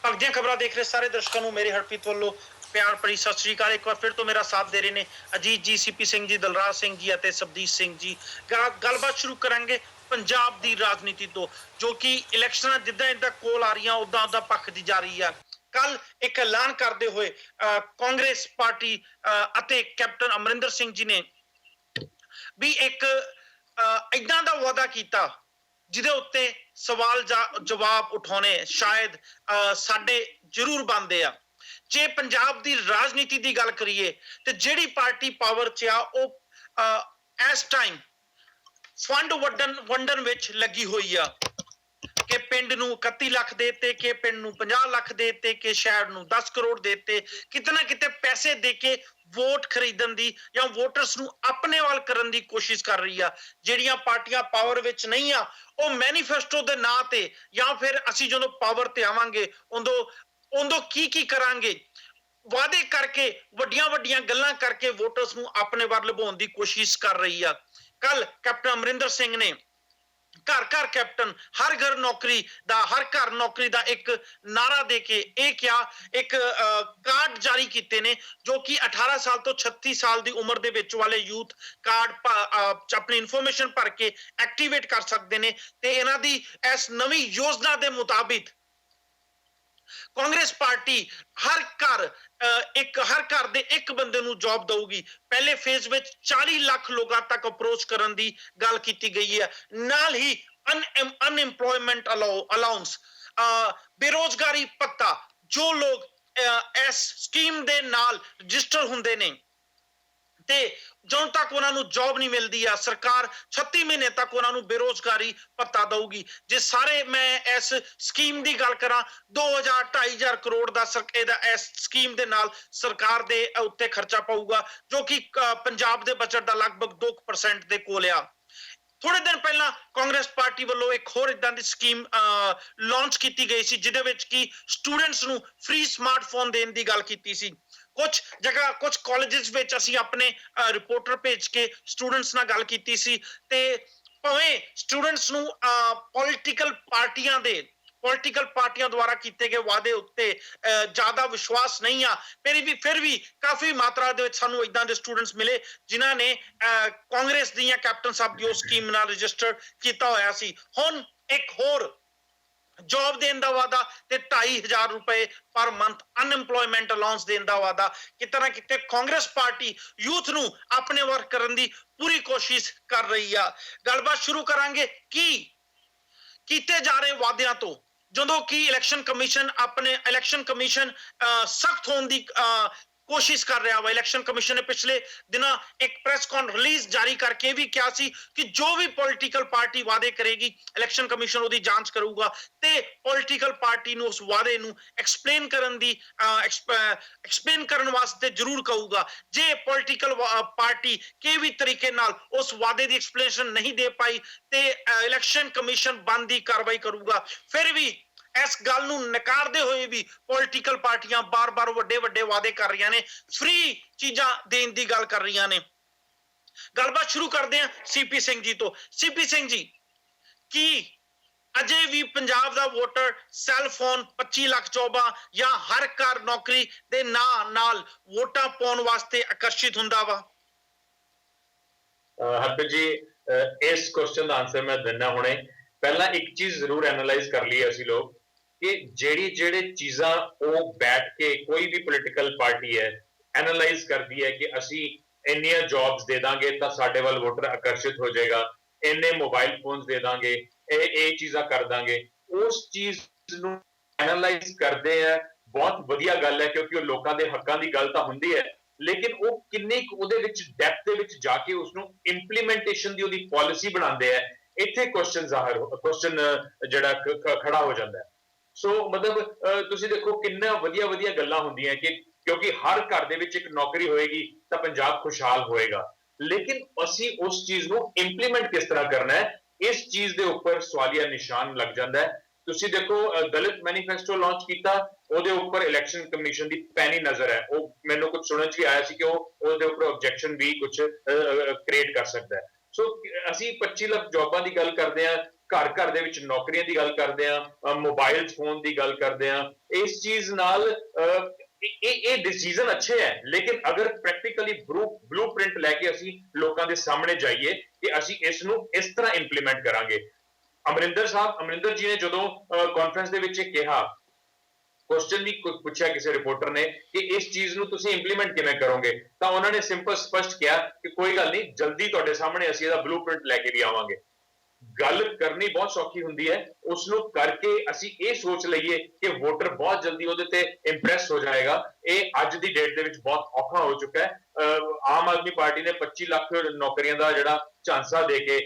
ਭਗਦੀਆਂ ਖਬਰਾਂ ਦੇਖ ਰਹੇ ਸਾਰੇ ਦਰਸ਼ਕਾਂ ਨੂੰ ਮੇਰੇ ਹਰਪ੍ਰੀਤ ਵੱਲੋਂ ਪਿਆਰ ਭਰੀ ਸਤਿ ਸ੍ਰੀ ਅਕਾਲ। ਇੱਕ ਵਾਰ ਫਿਰ ਤੋਂ ਮੇਰਾ ਸਾਥ ਦੇ ਰਹੇ ਨੇ ਅਜੀਤ ਜੀ, ਸੀਪੀ ਸਿੰਘ ਜੀ, ਦਲਰਾਜ ਸਿੰਘ ਜੀ ਅਤੇ ਸਬਦੀਪ ਸਿੰਘ ਜੀ। ਗੱਲਬਾਤ ਸ਼ੁਰੂ ਕਰਾਂਗੇ ਪੰਜਾਬ ਦੀ ਰਾਜਨੀਤੀ ਤੋਂ, ਜੋ ਕਿ ਇਲੈਕਸ਼ਨਾਂ ਜਿੱਦਾਂ ਕੋਲ ਆ ਰਹੀਆਂ ਉਦਾਂ ਭਖਦੀ ਜਾ ਰਹੀ ਆ। ਕੱਲ ਇੱਕ ਐਲਾਨ ਕਰਦੇ ਹੋਏ ਕਾਂਗਰਸ ਪਾਰਟੀ ਅਤੇ ਕੈਪਟਨ ਅਮਰਿੰਦਰ ਸਿੰਘ ਜੀ ਨੇ ਵੀ ਇੱਕ ਇਦਾਂ ਦਾ ਵਾਅਦਾ ਕੀਤਾ ਜਿਹਦੇ ਉੱਤੇ ਸਵਾਲ ਜਵਾਬ ਉਠਾਉਣੇ ਸ਼ਾਇਦ ਸਾਡੇ ਜ਼ਰੂਰ ਬਣਦੇ ਆ। ਜੇ ਪੰਜਾਬ ਦੀ ਰਾਜਨੀਤੀ ਦੀ ਗੱਲ ਕਰੀਏ ਤੇ ਜਿਹੜੀ ਪਾਰਟੀ ਪਾਵਰ 'ਚ ਆ ਉਹ ਇਸ ਟਾਈਮ ਫੰਡ ਵੰਡਣ ਵਿੱਚ ਲੱਗੀ ਹੋਈ ਆ ਕਿ ਪਿੰਡ ਨੂੰ 31 ਲੱਖ ਦੇ ਦਿੱਤੇ, ਕਿ ਪਿੰਡ ਨੂੰ 50 ਲੱਖ ਦੇ ਦਿੱਤੇ, ਕਿ ਸ਼ਹਿਰ ਨੂੰ 10 ਕਰੋੜ ਦੇ ਦਿੱਤੇ। ਕਿਤੇ ਨਾ ਕਿਤੇ ਪੈਸੇ ਦੇ ਕੇ ਵੋਟ ਖਰੀਦਣ ਦੀ ਜਾਂ ਵੋਟਰਸ ਨੂੰ ਆਪਣੇ ਵੱਲ ਕਰਨ ਦੀ ਕੋਸ਼ਿਸ਼ ਕਰ ਰਹੀ ਆ। ਜਿਹੜੀਆਂ ਪਾਰਟੀਆਂ ਪਾਵਰ ਵਿੱਚ ਨਹੀਂ ਆ ਉਹ ਮੈਨੀਫੈਸਟੋ ਦੇ ਨਾਂ ਤੇ ਜਾਂ ਫਿਰ ਅਸੀਂ ਜਦੋਂ ਪਾਵਰ ਤੇ ਆਵਾਂਗੇ ਉਦੋਂ ਕੀ ਕਰਾਂਗੇ ਵਾਅਦੇ ਕਰਕੇ ਵੱਡੀਆਂ ਗੱਲਾਂ ਕਰਕੇ ਵੋਟਰਸ ਨੂੰ ਆਪਣੇ ਵੱਲ ਲੁਭਾਉਣ ਦੀ ਕੋਸ਼ਿਸ਼ ਕਰ ਰਹੀ ਆ। ਕੱਲ ਕੈਪਟਨ ਅਮਰਿੰਦਰ ਸਿੰਘ ਨੇ ਘਰ ਕੈਪਟਨ ਹਰ ਘਰ ਨੌਕਰੀ ਦਾ ਇੱਕ ਨਾਰਾ ਦੇ ਕੇ ਇਹ ਕਿਹਾ, ਇੱਕ ਕਾਰਡ ਜਾਰੀ ਕੀਤੇ ਨੇ ਜੋ ਕਿ 18 ਸਾਲ ਤੋਂ 36 ਸਾਲ ਦੀ ਉਮਰ ਦੇ ਵਿੱਚ ਵਾਲੇ ਯੂਥ ਕਾਰਡ ਆਪਣੀ ਇਨਫੋਰਮੇਸ਼ਨ ਭਰ ਕੇ ਐਕਟੀਵੇਟ ਕਰ ਸਕਦੇ ਨੇ। ਤੇ ਇਹਨਾਂ ਦੀ ਇਸ ਨਵੀਂ ਯੋਜਨਾ ਦੇ ਮੁਤਾਬਿਕ ਕਾਂਗਰਸ ਪਾਰਟੀ ਹਰ ਘਰ ਦੇ ਇੱਕ ਬੰਦੇ ਨੂੰ ਜੌਬ ਦਊਗੀ। ਪਹਿਲੇ ਫੇਜ਼ ਵਿੱਚ 40 ਲੱਖ ਲੋਕਾਂ ਤੱਕ ਅਪਰੋਚ ਕਰਨ ਦੀ ਗੱਲ ਕੀਤੀ ਗਈ ਹੈ। ਨਾਲ ਹੀ ਅਨਐਮਪਲੋਇਮੈਂਟ ਅਲਾਉਂਸ, ਬੇਰੋਜ਼ਗਾਰੀ ਭੱਤਾ, ਜੋ ਲੋਕ ਇਸ ਸਕੀਮ ਦੇ ਨਾਲ ਰਜਿਸਟਰ ਹੁੰਦੇ ਨੇ ਤੇ ਜਦੋਂ ਤੱਕ ਉਹਨਾਂ ਨੂੰ ਜੌਬ ਨਹੀਂ ਮਿਲਦੀ ਆ ਸਰਕਾਰ 36 ਮਹੀਨੇ ਤੱਕ ਉਹਨਾਂ ਨੂੰ ਬੇਰੋਜ਼ਗਾਰੀ ਭੱਤਾ ਦਊਗੀ। ਜੇ ਸਾਰੇ ਮੈਂ ਇਸ ਸਕੀਮ ਦੀ ਗੱਲ ਕਰਾਂ 2,000-2,500 ਕਰੋੜ ਦਾ ਇਹਦਾ ਇਸ ਸਕੀਮ ਦੇ ਨਾਲ ਸਰਕਾਰ ਦੇ ਉੱਤੇ ਖਰਚਾ ਪਊਗਾ, ਜੋ ਕਿ ਪੰਜਾਬ ਦੇ ਬਜਟ ਦਾ ਲਗਭਗ 2% ਦੇ ਕੋਲ ਆ। ਥੋੜੇ ਦਿਨ ਪਹਿਲਾਂ ਕਾਂਗਰਸ ਪਾਰਟੀ ਵੱਲੋਂ ਇੱਕ ਹੋਰ ਇਦਾਂ ਦੀ ਸਕੀਮ ਲਾਂਚ ਕੀਤੀ ਗਈ ਸੀ ਜਿਹਦੇ ਵਿੱਚ ਕਿ ਸਟੂਡੈਂਟਸ ਨੂੰ ਫ੍ਰੀ ਸਮਾਰਟਫੋਨ ਦੇਣ ਦੀ ਗੱਲ ਕੀਤੀ ਸੀ। ਕੁਝ ਕਾਲਜਸ ਵਿੱਚ ਅਸੀਂ ਆਪਣੇ ਰਿਪੋਰਟਰ ਭੇਜ ਕੇ ਸਟੂਡੈਂਟਸ ਨਾਲ ਗੱਲ ਕੀਤੀ ਸੀ ਤੇ ਭਾਵੇਂ ਸਟੂਡੈਂਟਸ ਨੂੰ ਪੋਲੀਟੀਕਲ ਪਾਰਟੀਆਂ ਦੁਆਰਾ ਕੀਤੇ ਗਏ ਵਾਅਦੇ ਉੱਤੇ ਜ਼ਿਆਦਾ ਵਿਸ਼ਵਾਸ ਨਹੀਂ ਆ, ਫਿਰ ਵੀ ਕਾਫੀ ਮਾਤਰਾ ਦੇ ਵਿੱਚ ਸਾਨੂੰ ਇਦਾਂ ਦੇ ਸਟੂਡੈਂਟਸ ਮਿਲੇ ਜਿਨ੍ਹਾਂ ਨੇ ਕਾਂਗਰਸ ਦੀਆਂ ਕੈਪਟਨ ਸਾਹਿਬ ਦੀ ਸਕੀਮ ਨਾਲ ਰਜਿਸਟਰ ਕੀਤਾ ਹੋਇਆ ਸੀ। ਹੁਣ ਇੱਕ ਹੋਰ ਜੌਬ ਦੇਣ ਦਾ ਵਾਅਦਾ ਤੇ 2,500 ਰੁਪਏ ਪਰ ਮੰਥ ਅਨਐਮਪਲੋਇਮੈਂਟ ਅਲਾਉਂਸ ਦੇਣ ਦਾ ਵਾਅਦਾ। ਕਿਤੇ ਨਾ ਕਿਤੇ ਕਾਂਗਰਸ ਪਾਰਟੀ ਯੂਥ ਨੂੰ ਆਪਣੇ ਵਰਕ ਕਰਨ ਦੀ ਪੂਰੀ ਕੋਸ਼ਿਸ਼ ਕਰ ਰਹੀ ਆ। ਗੱਲਬਾਤ ਸ਼ੁਰੂ ਕਰਾਂਗੇ ਕੀ ਕੀਤੇ ਜਾ ਰਹੇ ਵਾਅਦਿਆਂ ਤੋਂ। ਜਦੋਂ ਕਿ ਇਲੈਕਸ਼ਨ ਕਮਿਸ਼ਨ ਸਖਤ ਹੋਣ ਦੀ ਕੋਸ਼ਿਸ਼ ਕਰ ਰਿਹਾ ਵਾ। ਇਲੈਕਸ਼ਨ ਕਮਿਸ਼ਨ ਨੇ ਪਿਛਲੇ ਦਿਨਾਂ ਇੱਕ ਪ੍ਰੈਸ ਰਿਲੀਜ਼ ਜਾਰੀ ਕਰਕੇ ਵੀ ਕਿਹਾ ਸੀ ਕਿ ਜੋ ਵੀ ਪੋਲੀਟੀਕਲ ਪਾਰਟੀ ਵਾਅਦੇ ਕਰੇਗੀ ਇਲੈਕਸ਼ਨ ਕਮਿਸ਼ਨ ਉਹਦੀ ਜਾਂਚ ਕਰੂਗਾ ਤੇ ਪੋਲੀਟੀਕਲ ਪਾਰਟੀ ਨੂੰ ਉਸ ਵਾਅਦੇ ਨੂੰ ਐਕਸਪਲੇਨ ਕਰਨ ਵਾਸਤੇ ਜ਼ਰੂਰ ਕਹੂਗਾ। ਜੇ ਪੋਲੀਟੀਕਲ ਪਾਰਟੀ ਕਿਸੇ ਵੀ ਤਰੀਕੇ ਨਾਲ ਉਸ ਵਾਅਦੇ ਦੀ ਐਕਸਪਲੇਨੇਸ਼ਨ ਨਹੀਂ ਦੇ ਪਾਈ ਤੇ ਇਲੈਕਸ਼ਨ ਕਮਿਸ਼ਨ ਬੰਦ ਦੀ ਕਾਰਵਾਈ ਕਰੂਗਾ। ਫਿਰ ਵੀ ਇਸ ਗੱਲ ਨੂੰ ਨਕਾਰਦੇ ਹੋਏ ਵੀ ਪੋਲੀਟੀਕਲ ਪਾਰਟੀਆਂ ਬਾਰ-ਬਾਰ ਵੱਡੇ ਵਾਅਦੇ ਕਰ ਰਹੀਆਂ ਨੇ, ਫ੍ਰੀ ਚੀਜ਼ਾਂ ਦੇਣ ਦੀ ਗੱਲ ਕਰ ਰਹੀਆਂ ਨੇ। ਗੱਲਬਾਤ ਸ਼ੁਰੂ ਕਰਦੇ ਹਾਂ ਸੀਪੀ ਸਿੰਘ ਜੀ ਤੋਂ। ਸੀਪੀ ਸਿੰਘ ਜੀ, ਕੀ ਅਜੇ ਵੀ ਪੰਜਾਬ ਦਾ ਵੋਟਰ ਸੈੱਲ ਫੋਨ 25 ਲੱਖ ਜੌਬਾਂ ਜਾਂ ਹਰ ਘਰ ਨੌਕਰੀ ਦੇ ਨਾਂ ਨਾਲ ਵੋਟਾਂ ਪਾਉਣ ਵਾਸਤੇ ਆਕਰਸ਼ਿਤ ਹੁੰਦਾ ਵਾ? ਹਰਪ੍ਰੀਤ ਜੀ, ਇਸ ਕੁਐਸਚਨ ਦਾ ਆਨਸਰ ਮੈਂ ਦਿੰਦਾ ਹੁਣੇ। ਪਹਿਲਾਂ ਇੱਕ ਚੀਜ਼ ਜ਼ਰੂਰ ਐਨਾਲਾਈਜ਼ ਕਰ ਲਈਏ ਅਸੀਂ ਲੋਕ ਕਿ ਜਿਹੜੇ ਚੀਜ਼ਾਂ ਉਹ ਬੈਠ ਕੇ ਕੋਈ ਵੀ ਪੋਲੀਟੀਕਲ ਪਾਰਟੀ ਹੈ ਐਨਾਲਾਈਜ਼ ਕਰਦੀ ਹੈ ਕਿ ਅਸੀਂ ਇੰਨੀਆਂ ਜੌਬਸ ਦੇ ਦਾਂਗੇ ਤਾਂ ਸਾਡੇ ਵੱਲ ਵੋਟਰ ਆਕਰਸ਼ਿਤ ਹੋ ਜਾਏਗਾ, ਇੰਨੇ ਮੋਬਾਈਲ ਫੋਨਸ ਦੇ ਦਾਂਗੇ, ਇਹ ਚੀਜ਼ਾਂ ਕਰ ਦਾਂਗੇ, ਉਸ ਚੀਜ਼ ਨੂੰ ਐਨਾਲਾਈਜ਼ ਕਰਦੇ ਆ। ਬਹੁਤ ਵਧੀਆ ਗੱਲ ਹੈ ਕਿਉਂਕਿ ਉਹ ਲੋਕਾਂ ਦੇ ਹੱਕਾਂ ਦੀ ਗੱਲ ਤਾਂ ਹੁੰਦੀ ਹੈ, ਲੇਕਿਨ ਉਹ ਕਿੰਨੇ ਉਹਦੇ ਵਿੱਚ ਡੈਪਥ ਦੇ ਵਿੱਚ ਜਾ ਕੇ ਉਸਨੂੰ ਇੰਪਲੀਮੈਂਟੇਸ਼ਨ ਦੀ ਉਹਦੀ ਪਾਲਿਸੀ ਬਣਾਉਂਦੇ ਆ। ਇੱਥੇ ਕੁਐਸਚਨ ਜਿਹੜਾ ਖੜਾ ਹੋ ਜਾਂਦਾ ਹੈ। ਸੋ ਮਤਲਬ ਤੁਸੀਂ ਦੇਖੋ ਕਿੰਨਾ ਵਧੀਆ ਗੱਲਾਂ ਹੁੰਦੀਆਂ ਕਿ ਕਿਉਂਕਿ ਹਰ ਘਰ ਦੇ ਵਿੱਚ ਇੱਕ ਨੌਕਰੀ ਹੋਏਗੀ ਤਾਂ ਪੰਜਾਬ ਖੁਸ਼ਹਾਲ ਹੋਏਗਾ, ਲੇਕਿਨ ਅਸੀਂ ਉਸ ਚੀਜ਼ ਨੂੰ ਇੰਪਲੀਮੈਂਟ ਕਿਸ ਤਰ੍ਹਾਂ ਕਰਨਾ ਹੈ, ਇਸ ਚੀਜ਼ ਦੇ ਉੱਪਰ ਸਵਾਲੀਆ ਨਿਸ਼ਾਨ ਲੱਗ ਜਾਂਦਾ ਹੈ। ਤੁਸੀਂ ਦੇਖੋ ਦਲਿਤ ਮੈਨੀਫੈਸਟੋ ਲਾਂਚ ਕੀਤਾ, ਉਹਦੇ ਉੱਪਰ ਇਲੈਕਸ਼ਨ ਕਮਿਸ਼ਨ ਦੀ ਪੈਣੀ ਨਜ਼ਰ ਹੈ। ਉਹ ਮੈਨੂੰ ਕੁਝ ਸੁਣਨ 'ਚ ਵੀ ਆਇਆ ਸੀ ਕਿ ਉਹ ਉਹਦੇ ਉੱਪਰ ਆਬਜੈਕਸ਼ਨ ਵੀ ਕੁਝ ਕ੍ਰੀਏਟ ਕਰ ਸਕਦਾ ਹੈ। ਸੋ ਅਸੀਂ 25 ਲੱਖ ਜੌਬਾਂ ਦੀ ਗੱਲ ਕਰਦੇ ਹਾਂ ਘਰ ਘਰ ਦੇ ਵਿੱਚ ਨੌਕਰੀਆਂ ਦੀ ਗੱਲ ਕਰਦੇ ਆ, ਮੋਬਾਈਲ ਫੋਨ ਦੀ ਗੱਲ ਕਰਦੇ ਆ, ਇਸ ਚੀਜ਼ ਨਾਲ ਇਹ ਡਿਸੀਜਨ ਅੱਛੇ ਹੈ, ਲੇਕਿਨ ਅਗਰ ਪ੍ਰੈਕਟੀਕਲੀ ਬਲੂਪ੍ਰਿੰਟ ਲੈ ਕੇ ਅਸੀਂ ਲੋਕਾਂ ਦੇ ਸਾਹਮਣੇ ਜਾਈਏ ਕਿ ਅਸੀਂ ਇਸ ਨੂੰ ਇਸ ਤਰ੍ਹਾਂ ਇੰਪਲੀਮੈਂਟ ਕਰਾਂਗੇ। ਅਮਰਿੰਦਰ ਜੀ ਨੇ ਜਦੋਂ ਕਾਨਫਰੰਸ ਦੇ ਵਿੱਚ ਇਹ ਕਿਹਾ, ਕੁਐਸਚਨ ਵੀ ਪੁੱਛਿਆ ਕਿਸੇ ਰਿਪੋਰਟਰ ਨੇ ਕਿ ਇਸ ਚੀਜ਼ ਨੂੰ ਤੁਸੀਂ ਇੰਪਲੀਮੈਂਟ ਕਿਵੇਂ ਕਰੋਗੇ, ਤਾਂ ਉਹਨਾਂ ਨੇ ਸਿੰਪਲ ਸਪਸ਼ਟ ਕਿਹਾ ਕਿ ਕੋਈ ਗੱਲ ਨਹੀਂ, ਜਲਦੀ ਤੁਹਾਡੇ ਸਾਹਮਣੇ ਅਸੀਂ ਇਹਦਾ ਬਲੂਪ੍ਰਿੰਟ ਲੈ ਕੇ ਵੀ ਆਵਾਂਗੇ। ਗੱਲ ਕਰਨੀ ਬਹੁਤ ਸੌਖੀ ਹੁੰਦੀ ਹੈ, ਉਸ ਨੂੰ ਕਰਕੇ ਅਸੀਂ ਇਹ ਸੋਚ ਲਈਏ ਕਿ ਵੋਟਰ ਬਹੁਤ ਜਲਦੀ ਉਹਦੇ ਤੇ ਇੰਪ੍ਰੈਸ ਹੋ ਜਾਏਗਾ, ਇਹ ਅੱਜ ਦੀ ਡੇਟ ਦੇ ਵਿੱਚ ਬਹੁਤ ਔਖਾ ਹੋ ਚੁੱਕਾ ਹੈ। ਆਮ ਆਦਮੀ ਪਾਰਟੀ ਨੇ 25 ਲੱਖ ਨੌਕਰੀਆਂ ਦਾ ਜਿਹੜਾ ਝਾਂਸਾ ਦੇ ਕੇ,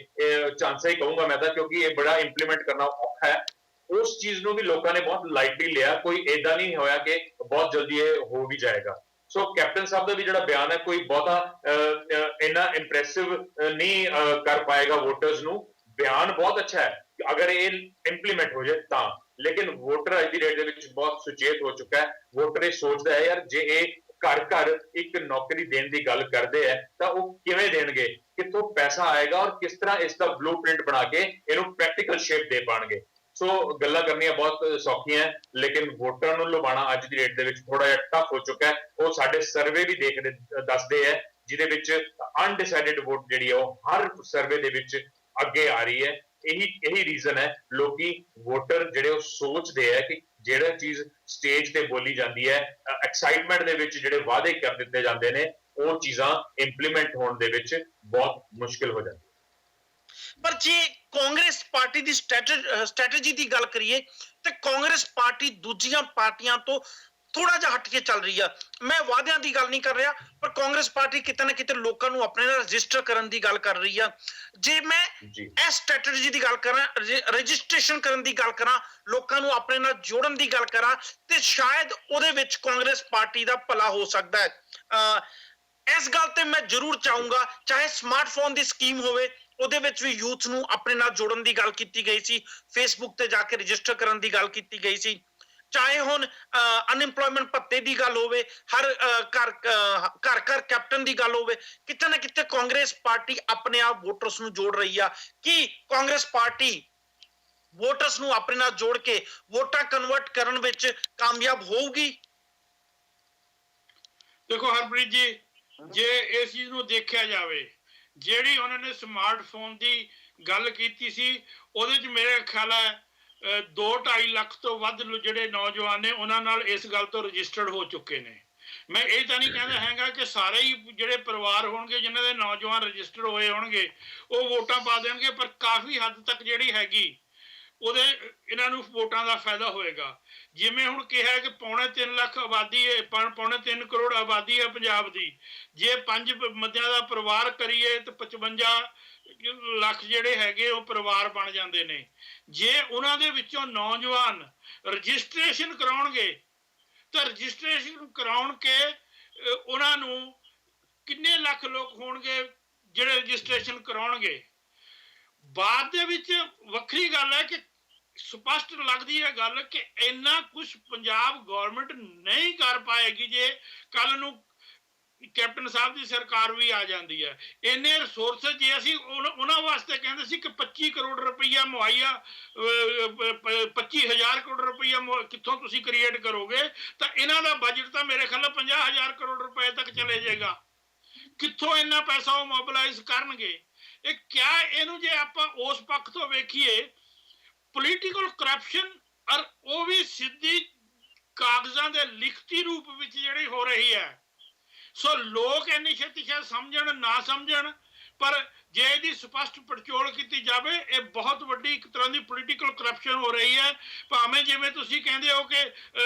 ਝਾਂਸਾ ਹੀ ਕਹੂੰਗਾ ਮੈਂ ਤਾਂ, ਕਿਉਂਕਿ ਇਹ ਬੜਾ ਇੰਪਲੀਮੈਂਟ ਕਰਨਾ ਔਖਾ ਹੈ, ਉਸ ਚੀਜ਼ ਨੂੰ ਵੀ ਲੋਕਾਂ ਨੇ ਬਹੁਤ ਲਾਈਟਲੀ ਲਿਆ। ਕੋਈ ਏਦਾਂ ਨਹੀਂ ਹੋਇਆ ਕਿ ਬਹੁਤ ਜਲਦੀ ਇਹ ਹੋ ਵੀ ਜਾਏਗਾ। ਸੋ ਕੈਪਟਨ ਸਾਹਿਬ ਦਾ ਵੀ ਜਿਹੜਾ ਬਿਆਨ ਹੈ ਕੋਈ ਬਹੁਤਾ ਇੰਨਾ ਇੰਪ੍ਰੈਸਿਵ ਨਹੀਂ ਕਰ ਪਾਏਗਾ ਵੋਟਰਸ ਨੂੰ। ਬਿਆਨ ਬਹੁਤ ਅੱਛਾ ਹੈ ਅਗਰ ਇਹ ਇੰਪਲੀਮੈਂਟ ਹੋ ਜਾਏ ਤਾਂ, ਲੇਕਿਨ ਵੋਟਰ ਅੱਜ ਦੀ ਡੇਟ ਦੇ ਵਿੱਚ ਬਹੁਤ ਸੁਚੇਤ ਹੋ ਚੁੱਕਾ ਹੈ। ਵੋਟਰ ਇਹ ਸੋਚਦਾ ਹੈ ਯਾਰ ਜੇ ਇਹ ਘਰ ਘਰ ਇੱਕ ਨੌਕਰੀ ਦੇਣ ਦੀ ਗੱਲ ਕਰਦੇ ਹੈ ਤਾਂ ਉਹ ਕਿਵੇਂ ਦੇਣਗੇ, ਕਿੱਥੋਂ ਪੈਸਾ ਆਏਗਾ ਔਰ ਕਿਸ ਤਰ੍ਹਾਂ ਇਸ ਦਾ ਬਲੂਪ੍ਰਿੰਟ ਬਣਾ ਕੇ ਇਹਨੂੰ ਪ੍ਰੈਕਟੀਕਲ ਸ਼ੇਪ ਦੇ ਪਾਣਗੇ। ਸੋ ਗੱਲਾਂ ਕਰਨੀਆਂ ਬਹੁਤ ਸੌਖੀਆਂ, ਲੇਕਿਨ ਵੋਟਰਾਂ ਨੂੰ ਲੁਭਾਉਣਾ ਅੱਜ ਦੀ ਡੇਟ ਦੇ ਵਿੱਚ ਥੋੜਾ ਜਿਹਾ ਟਫ ਹੋ ਚੁੱਕਾ ਹੈ। ਉਹ ਸਾਡੇ ਸਰਵੇ ਵੀ ਦੱਸਦੇ ਹੈ, ਜਿਹਦੇ ਵਿੱਚ ਅਨਡਿਸਾਈਡਡ ਵੋਟ ਜਿਹੜੀ ਹੈ ਉਹ ਹਰ ਸਰਵੇ ਦੇ ਵਿੱਚ ਅੱਗੇ ਆ ਰਹੀ ਹੈ। ਇਹੀ ਰੀਜ਼ਨ ਹੈ, ਲੋਕੀ ਵੋਟਰ ਜਿਹੜੇ ਉਹ ਸੋਚਦੇ ਹੈ ਕਿ ਜਿਹੜਾ ਚੀਜ਼ ਸਟੇਜ ਤੇ ਬੋਲੀ ਜਾਂਦੀ ਹੈ, ਐਕਸਾਈਟਮੈਂਟ ਦੇ ਵਿੱਚ ਜਿਹੜੇ ਵਾਅਦੇ ਕਰ ਦਿੱਤੇ ਜਾਂਦੇ ਨੇ, ਉਹ ਚੀਜ਼ਾਂ ਇੰਪਲੀਮੈਂਟ ਹੋਣ ਦੇ ਵਿੱਚ ਬਹੁਤ ਮੁਸ਼ਕਿਲ ਹੋ ਜਾਂਦੀ ਹੈ। ਪਰ ਜੇ ਕਾਂਗਰਸ ਪਾਰਟੀ ਦੀ ਸਟ੍ਰੈਟਜੀ ਦੀ ਗੱਲ ਕਰੀਏ ਤੇ ਕਾਂਗਰਸ ਪਾਰਟੀ ਦੂਜੀਆਂ ਪਾਰਟੀਆਂ ਤੋਂ ਥੋੜਾ ਜਿਹਾ ਹਟ ਕੇ ਚੱਲ ਰਹੀ ਆ। ਮੈਂ ਵਾਅਦਿਆਂ ਦੀ ਗੱਲ ਨਹੀਂ ਕਰ ਰਿਹਾ, ਪਰ ਕਾਂਗਰਸ ਪਾਰਟੀ ਕਿਤੇ ਨਾ ਕਿਤੇ ਲੋਕਾਂ ਨੂੰ ਆਪਣੇ ਨਾਲ ਰਜਿਸਟਰ ਕਰਨ ਦੀ ਗੱਲ ਕਰ ਰਹੀ ਆ। ਜੇ ਮੈਂ ਇਸ ਸਟ੍ਰੈਟਜੀ ਦੀ ਗੱਲ ਕਰਾਂ, ਰਜਿਸਟ੍ਰੇਸ਼ਨ ਕਰਨ ਦੀ ਗੱਲ ਕਰਾਂ, ਲੋਕਾਂ ਨੂੰ ਆਪਣੇ ਨਾਲ ਜੋੜਨ ਦੀ ਗੱਲ ਕਰਾਂ, ਤੇ ਸ਼ਾਇਦ ਉਹਦੇ ਵਿੱਚ ਕਾਂਗਰਸ ਪਾਰਟੀ ਦਾ ਭਲਾ ਹੋ ਸਕਦਾ ਹੈ। ਇਸ ਗੱਲ ਤੇ ਮੈਂ ਜ਼ਰੂਰ ਚਾਹੂੰਗਾ, ਚਾਹੇ ਸਮਾਰਟਫੋਨ ਦੀ ਸਕੀਮ ਹੋਵੇ, ਉਹਦੇ ਵਿੱਚ ਵੀ ਯੂਥ ਨੂੰ ਆਪਣੇ ਨਾਲ ਜੋੜਨ ਦੀ ਗੱਲ ਕੀਤੀ ਗਈ ਸੀ, ਫੇਸਬੁੱਕ ਤੇ ਜਾ ਕੇ ਰਜਿਸਟਰ ਕਰਨ ਦੀ ਗੱਲ ਕੀਤੀ ਗਈ ਸੀ, ਚਾਹੇ ਹੁਣ ਅਨਇੰਪਲੋਇਮੈਂਟ ਭੱਤੇ ਦੀ ਗੱਲ ਹੋਵੇ, ਹਰ ਘਰ ਕੈਪਟਨ ਦੀ ਗੱਲ ਹੋਵੇ, ਕਿਤੇ ਨਾ ਕਿਤੇ ਕਾਂਗਰਸ ਪਾਰਟੀ ਆਪਣੇ ਆਪ ਵੋਟਰਸ ਨੂੰ ਜੋੜ ਰਹੀ ਆ। ਕੀ ਕਾਂਗਰਸ ਪਾਰਟੀ ਵੋਟਰਸ ਨੂੰ ਆਪਣੇ ਨਾਲ ਜੋੜ ਕੇ ਵੋਟਾਂ ਕਨਵਰਟ ਕਰਨ ਵਿੱਚ ਕਾਮਯਾਬ ਹੋਊਗੀ? ਦੇਖੋ ਹਰਪ੍ਰੀਤ ਜੀ, ਜੇ ਇਸ ਚੀਜ਼ ਨੂੰ ਦੇਖਿਆ ਜਾਵੇ, ਜਿਹੜੀ ਉਹਨਾਂ ਨੇ ਸਮਾਰਟਫੋਨ ਦੀ ਗੱਲ ਕੀਤੀ ਸੀ, ਉਹਦੇ 'ਚ ਮੇਰੇ ਖਿਆਲ ਹੈ 2-2.5 ਲੱਖ ਤੋਂ ਵੱਧ ਜਿਹੜੇ ਨੌਜਵਾਨ ਨੇ ਉਹਨਾਂ ਨਾਲ ਇਸ ਗੱਲ ਤੋਂ ਰਜਿਸਟਰਡ ਹੋ ਚੁੱਕੇ ਨੇ। ਮੈਂ ਇਹ ਤਾਂ ਨਹੀਂ ਕਹਿੰਦਾ ਹੈਗਾ ਕਿ ਸਾਰੇ ਹੀ ਜਿਹੜੇ ਪਰਿਵਾਰ ਹੋਣਗੇ ਜਿਨ੍ਹਾਂ ਦੇ ਨੌਜਵਾਨ ਰਜਿਸਟਰ ਹੋਏ ਹੋਣਗੇ ਉਹ ਵੋਟਾਂ ਪਾ ਦੇਣਗੇ, ਪਰ ਕਾਫੀ ਹੱਦ ਤੱਕ ਜਿਹੜੀ ਹੈਗੀ ਉਹਦੇ ਇਹਨਾਂ ਨੂੰ ਵੋਟਾਂ ਦਾ ਫਾਇਦਾ ਹੋਏਗਾ। ਜਿਵੇਂ ਹੁਣ ਕਿਹਾ ਕਿ 3.25 ਲੱਖ ਆਬਾਦੀ ਹੈ, 3.25 ਕਰੋੜ ਆਬਾਦੀ ਹੈ ਪੰਜਾਬ ਦੀ, ਜੇ 5 ਬੰਦਿਆਂ ਦਾ ਪਰਿਵਾਰ ਕਰੀਏ ਤਾਂ 55 ਲੱਖ ਜਿਹੜੇ ਹੈਗੇ ਉਹ ਪਰਿਵਾਰ ਬਣ ਜਾਂਦੇ ਨੇ। ਜੇ ਉਹਨਾਂ ਦੇ ਵਿੱਚੋਂ ਨੌਜਵਾਨ ਰਜਿਸਟ੍ਰੇਸ਼ਨ ਕਰਾਉਣਗੇ ਤਾਂ ਰਜਿਸਟ੍ਰੇਸ਼ਨ ਕਰਾਉਣ ਕੇ ਉਹਨਾਂ ਨੂੰ ਕਿੰਨੇ ਲੱਖ ਲੋਕ ਹੋਣਗੇ ਜਿਹੜੇ ਰਜਿਸਟ੍ਰੇਸ਼ਨ ਕਰਾਉਣਗੇ। ਬਾਅਦ ਦੇ ਵਿੱਚ ਵੱਖਰੀ ਗੱਲ ਹੈ ਕਿ ਸਪਸ਼ਟ ਲੱਗਦੀ ਹੈ ਗੱਲ ਕਿ ਇੰਨਾ ਕੁਝ ਪੰਜਾਬ ਗਵਰਨਮੈਂਟ ਨਹੀਂ ਕਰ ਪਾਏਗੀ ਜੇ ਕੱਲ ਨੂੰ ਕੈਪਟਨ ਸਾਹਿਬ ਦੀ ਸਰਕਾਰ ਵੀ ਆ ਜਾਂਦੀ ਹੈ। ਇੰਨੇ ਰਿਸੋਰਸ ਜੇ ਅਸੀਂ ਉਹਨਾਂ ਵਾਸਤੇ ਕਹਿੰਦੇ ਸੀ ਕਿ 25 ਕਰੋੜ ਰੁਪਈਆ ਮੁਹੱਈਆ 25,000 ਕਰੋੜ ਰੁਪਈਆ ਕਿੱਥੋਂ ਤੁਸੀਂ ਕ੍ਰੀਏਟ ਕਰੋਗੇ, ਤਾਂ ਇਹਨਾਂ ਦਾ ਬਜਟ ਤਾਂ ਮੇਰੇ ਖਿਆਲ 50,000 ਕਰੋੜ ਰੁਪਏ ਤੱਕ ਚਲੇ ਜਾਏਗਾ। ਕਿੱਥੋਂ ਇੰਨਾ ਪੈਸਾ ਉਹ ਮੋਬਿਲਾਈਜ਼ ਕਰਨਗੇ? ਇਹ ਕਿਆ ਇਹਨੂੰ ਜੇ ਆਪਾਂ ਉਸ ਪੱਖ ਤੋਂ ਵੇਖੀਏ, ਪੋਲੀਟੀਕਲ ਕਰਪਸ਼ਨ ਔਰ ਉਹ ਵੀ ਸਿੱਧੀ ਕਾਗਜ਼ਾਂ ਦੇ ਲਿਖਤੀ ਰੂਪ ਵਿੱਚ ਜਿਹੜੀ ਹੋ ਰਹੀ ਹੈ। ਸੋ ਲੋਕ ਇੰਨੀ ਛੇਤੀ ਸਮਝਣ ਨਾ ਸਮਝਣ, ਪਰ ਜੇ ਇਹਦੀ ਸਪਸ਼ਟ ਪੜਚੋਲ ਕੀਤੀ ਜਾਵੇ, ਇਹ ਬਹੁਤ ਵੱਡੀ ਇੱਕ ਤਰ੍ਹਾਂ ਦੀ ਪੋਲੀਟੀਕਲ ਕਰਪਸ਼ਨ ਹੋ ਰਹੀ ਹੈ। ਭਾਵੇਂ ਜਿਵੇਂ ਤੁਸੀਂ ਕਹਿੰਦੇ ਹੋ ਕਿ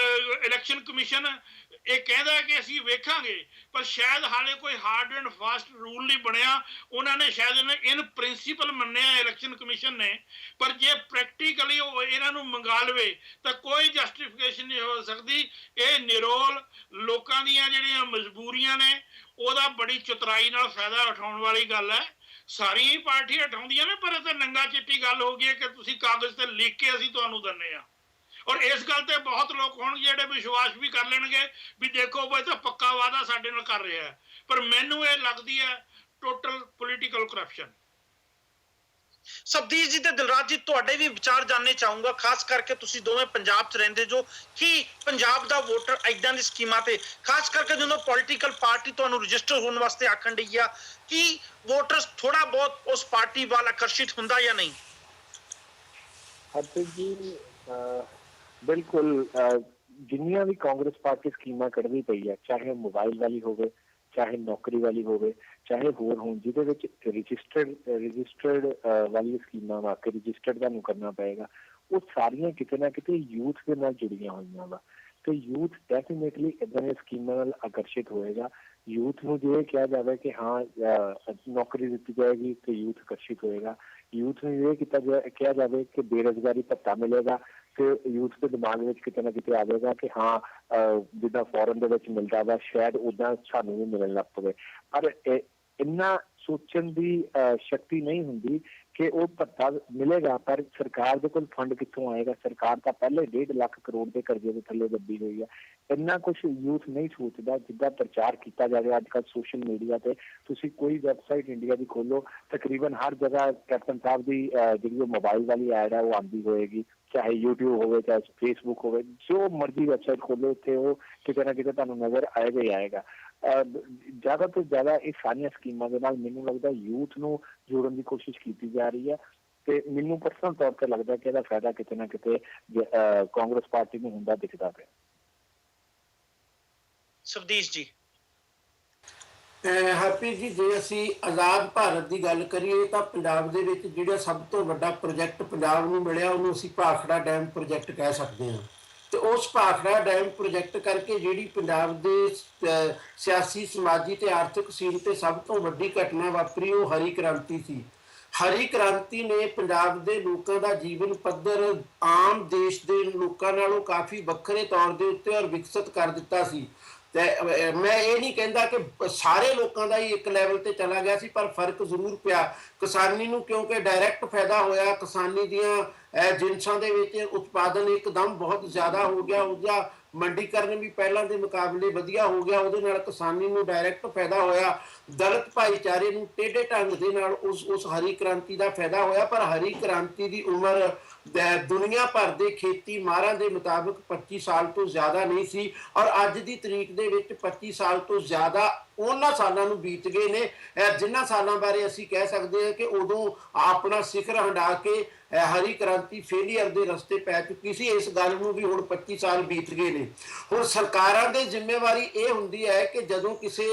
ਇਲੈਕਸ਼ਨ ਕਮਿਸ਼ਨ ਇਹ ਕਹਿੰਦਾ ਕਿ ਅਸੀਂ ਵੇਖਾਂਗੇ, ਪਰ ਸ਼ਾਇਦ ਹਾਲੇ ਕੋਈ ਹਾਰਡ ਐਂਡ ਫਾਸਟ ਰੂਲ ਨਹੀਂ ਬਣਿਆ। ਉਹਨਾਂ ਨੇ ਸ਼ਾਇਦ ਇਨ ਪ੍ਰਿੰਸੀਪਲ ਮੰਨਿਆ ਇਲੈਕਸ਼ਨ ਕਮਿਸ਼ਨ ਨੇ, ਪਰ ਜੇ ਪ੍ਰੈਕਟੀਕਲੀ ਉਹ ਇਹਨਾਂ ਨੂੰ ਮੰਗਾ ਲਵੇ ਤਾਂ ਕੋਈ ਜਸਟੀਫਿਕੇਸ਼ਨ ਨਹੀਂ ਹੋ ਸਕਦੀ। ਇਹ ਨਿਰੋਲ ਲੋਕਾਂ ਦੀਆਂ ਜਿਹੜੀਆਂ ਮਜਬੂਰੀਆਂ ਨੇ ਉਹਦਾ ਬੜੀ ਚਤੁਰਾਈ ਨਾਲ ਫਾਇਦਾ ਉਠਾਉਣ ਵਾਲੀ ਗੱਲ ਹੈ। ਸਾਰੀਆਂ ਹੀ ਪਾਰਟੀਆਂ ਉਠਾਉਂਦੀਆਂ ਨੇ, ਪਰ ਇਹ ਤਾਂ ਨੰਗਾ ਚਿੱਟੀ ਗੱਲ ਹੋ ਗਈ ਹੈ ਕਿ ਤੁਸੀਂ ਕਾਗਜ਼ ਤੇ ਲਿਖ ਕੇ ਅਸੀਂ ਤੁਹਾਨੂੰ ਦਿੰਦੇ ਆ। ਔਰ ਇਸ ਗੱਲ ਤੇ ਬਹੁਤ ਲੋਕ ਹੋਣਗੇ ਜਿਹੜੇ ਵਿਸ਼ਵਾਸ ਵੀ ਕਰ ਲੈਣਗੇ ਵੀ ਦੇਖੋ ਬਈ ਤਾਂ ਪੱਕਾ ਵਾਅਦਾ ਸਾਡੇ ਨਾਲ ਕਰ ਰਿਹਾ ਹੈ, ਪਰ ਮੈਨੂੰ ਇਹ ਲੱਗਦੀ ਹੈ ਟੋਟਲ ਪੋਲੀਟੀਕਲ ਕਰਪਸ਼ਨ। ਸਬਦੀਸ਼ ਜੀ ਤੇ ਦਿਲਰਾਜ ਜੀ, ਤੁਹਾਡੇ ਵੀ ਵਿਚਾਰ ਜਾਣਨੇ ਚਾਹੂੰਗਾ, ਖਾਸ ਕਰਕੇ ਤੁਸੀਂ ਦੋਵੇਂ ਪੰਜਾਬ 'ਚ ਰਹਿੰਦੇ ਜੋ, ਕਿ ਪੰਜਾਬ ਦਾ ਵੋਟਰ ਏਦਾਂ ਦੀ ਸਕੀਮਾਂ ਤੇ, ਖਾਸ ਕਰਕੇ ਜਦੋਂ ਪੋਲੀਟੀਕਲ ਪਾਰਟੀ ਤੁਹਾਨੂੰ ਰਜਿਸਟਰ ਹੋਣ ਵਾਸਤੇ ਆਖਣ ਡਈ ਆ, ਕਿ ਵੋਟਰਸ ਥੋੜਾ ਬਹੁਤ ਉਸ ਪਾਰਟੀ ਵੱਲ ਆਕਰਸ਼ਿਤ ਹੁੰਦਾ ਜਾਂ ਨਹੀਂ? ਹਰਪ੍ਰੀਤ ਜੀ, ਬਿਲਕੁਲ ਜਿੰਨੀਆਂ ਵੀ ਕਾਂਗਰਸ ਪਾਰਟੀ ਸਕੀਮਾਂ ਕੱਢਦੀ ਪਈ ਹੈ, ਚਾਹੇ ਮੋਬਾਈਲ ਵਾਲੀ ਹੋਵੇ, ਚਾਹੇ ਨੌਕਰੀ ਵਾਲੀ ਹੋਵੇ, ਚਾਹੇ ਹੋਰ ਹੋਣ ਜਿਹਦੇ ਵਿੱਚ ਰਜਿਸਟਰਡ ਵਾਲੀ ਸਕੀਮਾਂ ਵਾ ਕੇ ਰਜਿਸਟਰਡ ਤੁਹਾਨੂੰ ਕਰਨਾ ਪਏਗਾ, ਉਹ ਸਾਰੀਆਂ ਕਿਤੇ ਨਾ ਕਿਤੇ ਯੂਥ ਦੇ ਨਾਲ ਜੁੜੀਆਂ ਹੋਈਆਂ ਵਾ। ਤੇ ਯੂਥ ਡੈਫੀਨੇਟਲੀ ਇੱਦਾਂ ਦੀਆਂ ਸਕੀਮਾਂ ਨਾਲ ਆਕਰਸ਼ਿਤ ਹੋਏਗਾ। ਯੂਥ ਨੂੰ ਜੇ ਕਿਹਾ ਜਾਵੇ ਕਿ ਹਾਂ ਨੌਕਰੀ ਦਿੱਤੀ ਜਾਏਗੀ ਤੇ ਯੂਥ ਆਕਰਸ਼ਿਤ ਹੋਏਗਾ। ਯੂਥ ਨੂੰ ਇਹ ਕਿਹਾ ਜਾਵੇ ਕਿ ਬੇਰੁਜ਼ਗਾਰੀ ਭੱਤਾ ਮਿਲੇਗਾ ਤੇ ਯੂਥ ਦੇ ਦਿਮਾਗ ਵਿੱਚ ਕਿਤੇ ਨਾ ਕਿਤੇ ਆਵੇਗਾ ਕਿ ਹਾਂ ਜਿੱਦਾਂ ਫੋਰਨ ਦੇ ਵਿੱਚ ਮਿਲਦਾ ਵਾ ਸ਼ਾਇਦ ਉੱਦਾਂ ਸਾਨੂੰ ਵੀ ਮਿਲਣ ਲੱਗ ਪਵੇ। ਪਰ ਇੰਨਾ ਸੋਚਣ ਦੀ ਸ਼ਕਤੀ ਨਹੀਂ ਹੁੰਦੀ ਕਿ ਉਹ ਭੱਤਾ ਮਿਲੇਗਾ, ਪਰ ਸਰਕਾਰ ਦੇ ਕੋਲ ਫੰਡ ਕਿੱਥੋਂ ਆਏਗਾ? ਸਰਕਾਰ ਤਾਂ ਪਹਿਲੇ 1.5 ਲੱਖ ਕਰੋੜ ਦੇ ਕਰਜ਼ੇ ਦੇ ਥੱਲੇ ਦੱਬੀ ਹੋਈ ਹੈ। ਇੰਨਾ ਕੁਛ ਯੂਥ ਨਹੀਂ ਸੋਚਦਾ ਜਿੱਦਾਂ ਪ੍ਰਚਾਰ ਕੀਤਾ ਜਾ ਰਿਹਾ ਅੱਜ ਕੱਲ੍ਹ ਸੋਸ਼ਲ ਮੀਡੀਆ ਤੇ। ਤੁਸੀਂ ਕੋਈ ਵੈਬਸਾਈਟ ਇੰਡੀਆ ਦੀ ਖੋਲੋ, ਤਕਰੀਬਨ ਹਰ ਜਗ੍ਹਾ ਕੈਪਟਨ ਸਾਹਿਬ ਦੀ ਜਿਹੜੀ ਉਹ ਮੋਬਾਈਲ ਵਾਲੀ ਐਡ ਹੈ ਉਹ ਆਉਂਦੀ ਹੋਏਗੀ, ਚਾਹੇ YouTube ਹੋਵੇ, ਚਾਹੇ ਫੇਸਬੁੱਕ ਹੋਵੇ, ਜੋ ਮਰਜ਼ੀ ਵੈਬਸਾਈਟ ਖੋਲੋ ਉੱਥੇ ਉਹ ਕਿਤੇ ਨਾ ਕਿਤੇ ਤੁਹਾਨੂੰ ਨਜ਼ਰ ਆਏਗਾ ਹੀ ਆਏਗਾ। ਜ਼ਿਆਦਾ ਤੋਂ ਜ਼ਿਆਦਾ ਇਹ ਸਾਰੀਆਂ ਸਕੀਮਾਂ ਦੇ ਨਾਲ ਮੈਨੂੰ ਲੱਗਦਾ ਯੂਥ ਨੂੰ ਜੋੜਨ ਦੀ ਕੋਸ਼ਿਸ਼ ਕੀਤੀ ਜਾ ਰਹੀ ਹੈ ਤੇ ਮੈਨੂੰ ਪਰਸਨਲ ਤੌਰ ਤੇ ਲੱਗਦਾ ਕਿ ਇਹਦਾ ਫਾਇਦਾ ਕਿਤੇ ਨਾ ਕਿਤੇ ਕਾਂਗਰਸ ਪਾਰਟੀ ਨੂੰ ਹੁੰਦਾ ਦਿਖਦਾ ਪਿਆ। ਸਬਦੀਸ਼ ਜੀ। ਹਰਪ੍ਰੀਤ ਜੀ, ਜੇ ਅਸੀਂ ਆਜ਼ਾਦ ਭਾਰਤ ਦੀ ਗੱਲ ਕਰੀਏ ਤਾਂ ਪੰਜਾਬ ਦੇ ਵਿੱਚ ਜਿਹੜਾ ਸਭ ਤੋਂ ਵੱਡਾ ਪ੍ਰੋਜੈਕਟ ਪੰਜਾਬ ਨੂੰ ਮਿਲਿਆ ਉਹਨੂੰ ਅਸੀਂ ਭਾਖੜਾ ਡੈਮ ਪ੍ਰੋਜੈਕਟ ਕਹਿ ਸਕਦੇ ਹਾਂ। ਤੇ ਉਸ ਭਾਖੜਾ ਡੈਮ ਪ੍ਰੋਜੈਕਟ ਕਰਕੇ ਜਿਹੜੀ ਪੰਜਾਬ ਦੇ ਸਿਆਸੀ, ਸਮਾਜੀ ਤੇ ਆਰਥਿਕ ਸੀਨ ਤੇ ਸਭ ਤੋਂ ਵੱਡੀ ਘਟਨਾ ਵਾਪਰੀ ਉਹ ਹਰੀ ਕ੍ਰਾਂਤੀ ਸੀ। ਹਰੀ ਕ੍ਰਾਂਤੀ ਨੇ ਪੰਜਾਬ ਦੇ ਲੋਕਾਂ ਦਾ ਜੀਵਨ ਪੱਧਰ ਆਮ ਦੇਸ਼ ਦੇ ਲੋਕਾਂ ਨਾਲੋਂ ਕਾਫੀ ਵੱਖਰੇ ਤੌਰ ਦੇ ਉੱਤੇ ਔਰ ਵਿਕਸਿਤ ਕਰ ਦਿੱਤਾ ਸੀ। ਤੇ ਮੈਂ ਇਹ ਨਹੀਂ ਕਹਿੰਦਾ ਕਿ ਸਾਰੇ ਲੋਕਾਂ ਦਾ ਹੀ ਇੱਕ ਲੈਵਲ ਤੇ ਚਲਾ ਗਿਆ ਸੀ, ਪਰ ਫਰਕ ਜ਼ਰੂਰ ਪਿਆ। ਕਿਸਾਨੀ ਨੂੰ ਕਿਉਂਕਿ ਡਾਇਰੈਕਟ ਫਾਇਦਾ ਹੋਇਆ, ਕਿਸਾਨੀ ਦੀਆਂ ਜਿਨਸਾਂ ਦੇ ਵਿੱਚ ਉਤਪਾਦਨ ਇੱਕਦਮ ਬਹੁਤ ਜ਼ਿਆਦਾ ਹੋ ਗਿਆ, ਉਹਦਾ ਮੰਡੀਕਰਨ ਵੀ ਪਹਿਲਾਂ ਦੇ ਮੁਕਾਬਲੇ ਵਧੀਆ ਹੋ ਗਿਆ, ਉਹਦੇ ਨਾਲ ਕਿਸਾਨੀ ਨੂੰ ਡਾਇਰੈਕਟ ਫਾਇਦਾ ਹੋਇਆ। ਦਲਿਤ ਭਾਈਚਾਰੇ ਨੂੰ ਟੇਢੇ ਢੰਗ ਦੇ ਨਾਲ ਉਸ ਹਰੀ ਕ੍ਰਾਂਤੀ ਦਾ ਫਾਇਦਾ ਹੋਇਆ। ਪਰ ਹਰੀ ਕ੍ਰਾਂਤੀ ਦੀ ਉਮਰ ਦੁਨੀਆ ਭਰ ਦੇ ਖੇਤੀ ਮਾਹਰਾਂ ਦੇ ਮੁਤਾਬਕ 25 ਸਾਲ ਤੋਂ ਜ਼ਿਆਦਾ ਨਹੀਂ ਸੀ, ਔਰ ਅੱਜ ਦੀ ਤਰੀਕ ਦੇ ਵਿੱਚ 25 ਸਾਲ ਤੋਂ ਜ਼ਿਆਦਾ ਉਹਨਾਂ ਸਾਲਾਂ ਨੂੰ ਬੀਤ ਗਏ ਨੇ ਜਿਨ੍ਹਾਂ ਸਾਲਾਂ ਬਾਰੇ ਅਸੀਂ ਕਹਿ ਸਕਦੇ ਹਾਂ ਕਿ ਉਦੋਂ ਆਪਣਾ ਸਿਖਰ ਹੰਢਾ ਕੇ ਹਰੀ ਕ੍ਰਾਂਤੀ ਫੇਲੀਅਰ ਦੇ ਰਸਤੇ ਪੈ ਚੁੱਕੀ ਸੀ। ਇਸ ਗੱਲ ਨੂੰ ਵੀ ਹੁਣ 25 ਸਾਲ ਬੀਤ ਗਏ ਨੇ। ਹੁਣ ਸਰਕਾਰਾਂ ਦੀ ਜ਼ਿੰਮੇਵਾਰੀ ਇਹ ਹੁੰਦੀ ਹੈ ਕਿ ਜਦੋਂ ਕਿਸੇ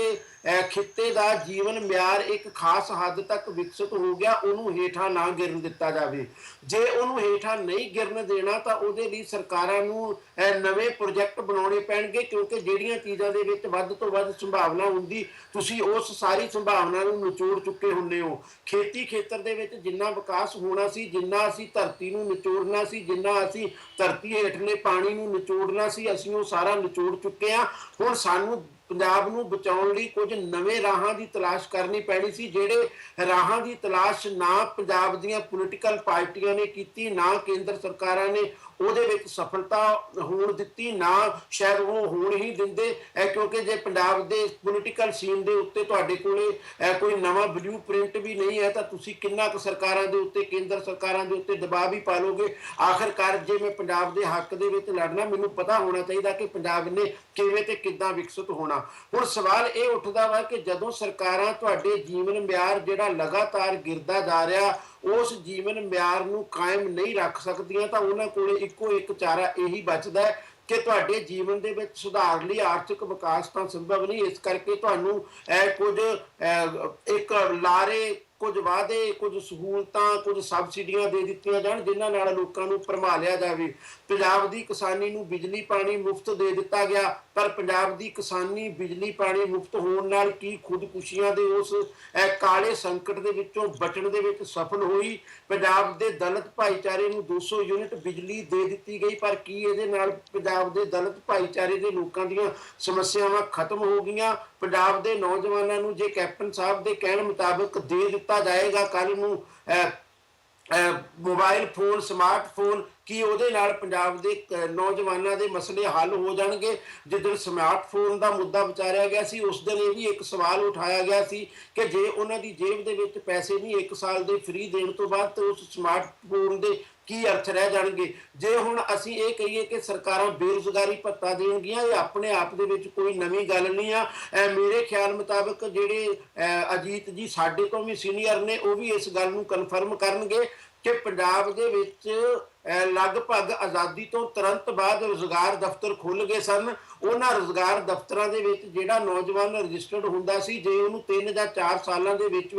ਖਿੱਤੇ ਦਾ ਜੀਵਨ ਮਿਆਰ ਇੱਕ ਖਾਸ ਹੱਦ ਤੱਕ ਵਿਕਸਿਤ ਹੋ ਗਿਆ, ਉਹਨੂੰ ਹੇਠਾਂ ਨਾ ਗਿਰਨ ਦਿੱਤਾ ਜਾਵੇ। ਜੇ ਉਹਨੂੰ ਹੇਠਾਂ ਨਹੀਂ ਗਿਰਨ ਦੇਣਾ ਤਾਂ ਉਹਦੇ ਲਈ ਸਰਕਾਰਾਂ ਨੂੰ ਨਵੇਂ ਪ੍ਰੋਜੈਕਟ ਬਣਾਉਣੇ ਪੈਣਗੇ, ਕਿਉਂਕਿ ਜਿਹੜੀਆਂ ਚੀਜ਼ਾਂ ਦੇ ਵਿੱਚ ਵੱਧ ਤੋਂ ਵੱਧ ਸੰਭਾਵਨਾ ਹੁੰਦੀ ਤੁਸੀਂ ਉਸ ਸਾਰੀ ਸੰਭਾਵਨਾ ਨੂੰ ਨਿਚੋੜ ਚੁੱਕੇ ਹੁੰਦੇ ਹੋ। ਖੇਤੀ ਖੇਤਰ ਦੇ ਵਿੱਚ ਜਿੰਨਾ ਵਿਕਾਸ ਹੋਣਾ ਸੀ, ਜਿੰਨਾ ਅਸੀਂ ਧਰਤੀ ਨੂੰ ਨਿਚੋੜਨਾ ਸੀ, ਜਿੰਨਾ ਅਸੀਂ ਧਰਤੀ ਹੇਠਲੇ ਪਾਣੀ ਨੂੰ ਨਿਚੋੜਨਾ ਸੀ, ਅਸੀਂ ਉਹ ਸਾਰਾ ਨਿਚੋੜ ਚੁੱਕੇ ਹਾਂ। ਹੁਣ ਸਾਨੂੰ ਪੰਜਾਬ ਨੂੰ ਬਚਾਉਣ ਲਈ ਕੁਝ ਨਵੇਂ ਰਾਹਾਂ ਦੀ ਤਲਾਸ਼ ਕਰਨੀ ਪੈਣੀ ਸੀ, ਜਿਹੜੇ ਰਾਹਾਂ ਦੀ ਤਲਾਸ਼ ਨਾ ਪੰਜਾਬ ਦੀਆਂ ਪੋਲੀਟੀਕਲ ਪਾਰਟੀਆਂ ਨੇ ਕੀਤੀ, ਨਾ ਕੇਂਦਰ ਸਰਕਾਰਾਂ ਨੇ ਉਹਦੇ ਵਿੱਚ ਸਫਲਤਾ ਹੋਣ ਦਿੱਤੀ, ਨਾ ਸ਼ਾਇਦ ਉਹ ਹੋਣ ਹੀ ਦਿੰਦੇ। ਕਿਉਂਕਿ ਜੇ ਪੰਜਾਬ ਦੇ ਪੋਲੀਟੀਕਲ ਸੀਨ ਦੇ ਉੱਤੇ ਤੁਹਾਡੇ ਕੋਲੇ ਕੋਈ ਨਵਾਂ ਬਲੂ ਪ੍ਰਿੰਟ ਵੀ ਨਹੀਂ ਹੈ ਤਾਂ ਤੁਸੀਂ ਕਿੰਨਾ ਕੁ ਸਰਕਾਰਾਂ ਦੇ ਉੱਤੇ, ਕੇਂਦਰ ਸਰਕਾਰਾਂ ਦੇ ਉੱਤੇ ਦਬਾਅ ਵੀ ਪਾ ਲਓਗੇ। ਆਖਿਰਕਾਰ ਜੇ ਮੈਂ ਪੰਜਾਬ ਦੇ ਹੱਕ ਦੇ ਵਿੱਚ ਲੜਨਾ, ਮੈਨੂੰ ਪਤਾ ਹੋਣਾ ਚਾਹੀਦਾ ਕਿ ਪੰਜਾਬ ਨੇ ਕਿਵੇਂ ਤੇ ਕਿੱਦਾਂ ਵਿਕਸਿਤ ਹੋਣਾ। ਹੁਣ ਸਵਾਲ ਇਹ ਉੱਠਦਾ ਵਾ ਕਿ ਜਦੋਂ ਸਰਕਾਰਾਂ ਤੁਹਾਡੇ ਜੀਵਨ ਮਿਆਰ ਜਿਹੜਾ ਲਗਾਤਾਰ ਗਿਰਦਾ ਜਾ ਰਿਹਾ, ਉਸ ਜੀਵਨ ਮਿਆਰ ਨੂੰ ਕਾਇਮ ਨਹੀਂ ਰੱਖ ਸਕਦੀਆਂ ਤਾਂ ਉਹਨਾਂ ਕੋਲੇ ਇੱਕੋ ਇੱਕ ਚਾਰਾ ਇਹੀ ਬਚਦਾ ਹੈ ਕਿ ਤੁਹਾਡੇ ਜੀਵਨ ਦੇ ਵਿੱਚ ਸੁਧਾਰ ਲਈ ਆਰਥਿਕ ਵਿਕਾਸ ਤਾਂ ਸੰਭਵ ਨਹੀਂ। ਇਸ ਕਰਕੇ ਤੁਹਾਨੂੰ ਕੁਝ ਇੱਕ ਲਾਰੇ, ਕੁਝ ਵਾਅਦੇ, ਕੁਝ ਸਹੂਲਤਾਂ, ਕੁਝ ਸਬਸਿਡੀਆਂ ਦੇ ਦਿੱਤੀਆਂ ਜਾਣ ਜਿਨ੍ਹਾਂ ਨਾਲ ਲੋਕਾਂ ਨੂੰ ਭਰਮਾ ਲਿਆ ਜਾਵੇ। ਪੰਜਾਬ ਦੀ ਕਿਸਾਨੀ ਨੂੰ ਬਿਜਲੀ ਪਾਣੀ ਮੁਫਤ ਦੇ ਦਿੱਤਾ ਗਿਆ, ਪਰ ਪੰਜਾਬ ਦੀ ਕਿਸਾਨੀ ਬਿਜਲੀ ਪਾਣੀ ਮੁਫਤ ਹੋਣ ਨਾਲ ਕੀ ਖੁਦਕੁਸ਼ੀਆਂ ਦੇ ਉਸ ਕਾਲੇ ਸੰਕਟ ਦੇ ਵਿੱਚੋਂ ਬਚਣ ਦੇ ਵਿੱਚ ਸਫਲ ਹੋਈ? ਪੰਜਾਬ ਦੇ ਦਲਿਤ ਭਾਈਚਾਰੇ ਨੂੰ 200 ਯੂਨਿਟ ਬਿਜਲੀ ਦੇ ਦਿੱਤੀ ਗਈ, ਪਰ ਕੀ ਇਹਦੇ ਨਾਲ ਪੰਜਾਬ ਦੇ ਦਲਿਤ ਭਾਈਚਾਰੇ ਦੇ ਲੋਕਾਂ ਦੀਆਂ ਸਮੱਸਿਆਵਾਂ ਖਤਮ ਹੋ ਗਈਆਂ? ਪੰਜਾਬ ਦੇ ਨੌਜਵਾਨਾਂ ਨੂੰ ਜੇ ਕੈਪਟਨ ਸਾਹਿਬ ਦੇ ਕਹਿਣ ਮੁਤਾਬਕ ਦੇ ਦਿੱਤਾ ਜਾਏਗਾ ਕੱਲ ਨੂੰ ਮੋਬਾਈਲ ਫੋਨ, ਸਮਾਰਟਫੋਨ, ਕੀ ਉਹਦੇ ਨਾਲ ਪੰਜਾਬ ਦੇ ਨੌਜਵਾਨਾਂ ਦੇ ਮਸਲੇ ਹੱਲ ਹੋ ਜਾਣਗੇ? ਜਿੱਦਣ ਸਮਾਰਟਫੋਨ ਦਾ ਮੁੱਦਾ ਵਿਚਾਰਿਆ ਗਿਆ ਸੀ ਉਸ ਦਿਨ ਇਹ ਵੀ ਇੱਕ ਸਵਾਲ ਉਠਾਇਆ ਗਿਆ ਸੀ ਕਿ ਜੇ ਉਹਨਾਂ ਦੀ ਜੇਬ ਦੇ ਵਿੱਚ ਪੈਸੇ ਨਹੀਂ 1 ਸਾਲ ਦੇ ਫ੍ਰੀ ਦੇਣ ਤੋਂ ਬਾਅਦ ਤਾਂ ਉਸ ਸਮਾਰਟਫੋਨ ਦੇ ਕੀ ਅਰਥ ਰਹਿ ਜਾਣਗੇ? ਜੇ ਹੁਣ ਅਸੀਂ ਇਹ ਕਹੀਏ ਕਿ ਸਰਕਾਰਾਂ ਬੇਰੁਜ਼ਗਾਰੀ ਭੱਤਾ ਦੇਣਗੀਆਂ, ਇਹ ਆਪਣੇ ਆਪ ਦੇ ਵਿੱਚ ਕੋਈ ਨਵੀਂ ਗੱਲ ਨਹੀਂ ਆ। ਮੇਰੇ ਖਿਆਲ ਮੁਤਾਬਕ ਜਿਹੜੇ ਅਜੀਤ ਜੀ ਸਾਡੇ ਤੋਂ ਵੀ ਸੀਨੀਅਰ ਨੇ ਉਹ ਵੀ ਇਸ ਗੱਲ ਨੂੰ ਕਨਫਰਮ ਕਰਨਗੇ ਕਿ ਪੰਜਾਬ ਦੇ ਵਿੱਚ ਲਗਭਗ ਆਜ਼ਾਦੀ ਤੋਂ ਤੁਰੰਤ ਬਾਅਦ ਰੁਜ਼ਗਾਰ ਦਫ਼ਤਰ ਖੁੱਲ੍ਹ ਗਏ ਸਨ। ਉਹਨਾਂ ਰੁਜ਼ਗਾਰ ਦਫ਼ਤਰਾਂ ਦੇ ਵਿੱਚ ਜਿਹੜਾ ਨੌਜਵਾਨ ਰਜਿਸਟਰਡ ਹੁੰਦਾ ਸੀ, ਜੇ ਉਹਨੂੰ 3 ਜਾਂ 4 ਸਾਲਾਂ ਦੇ ਵਿੱਚ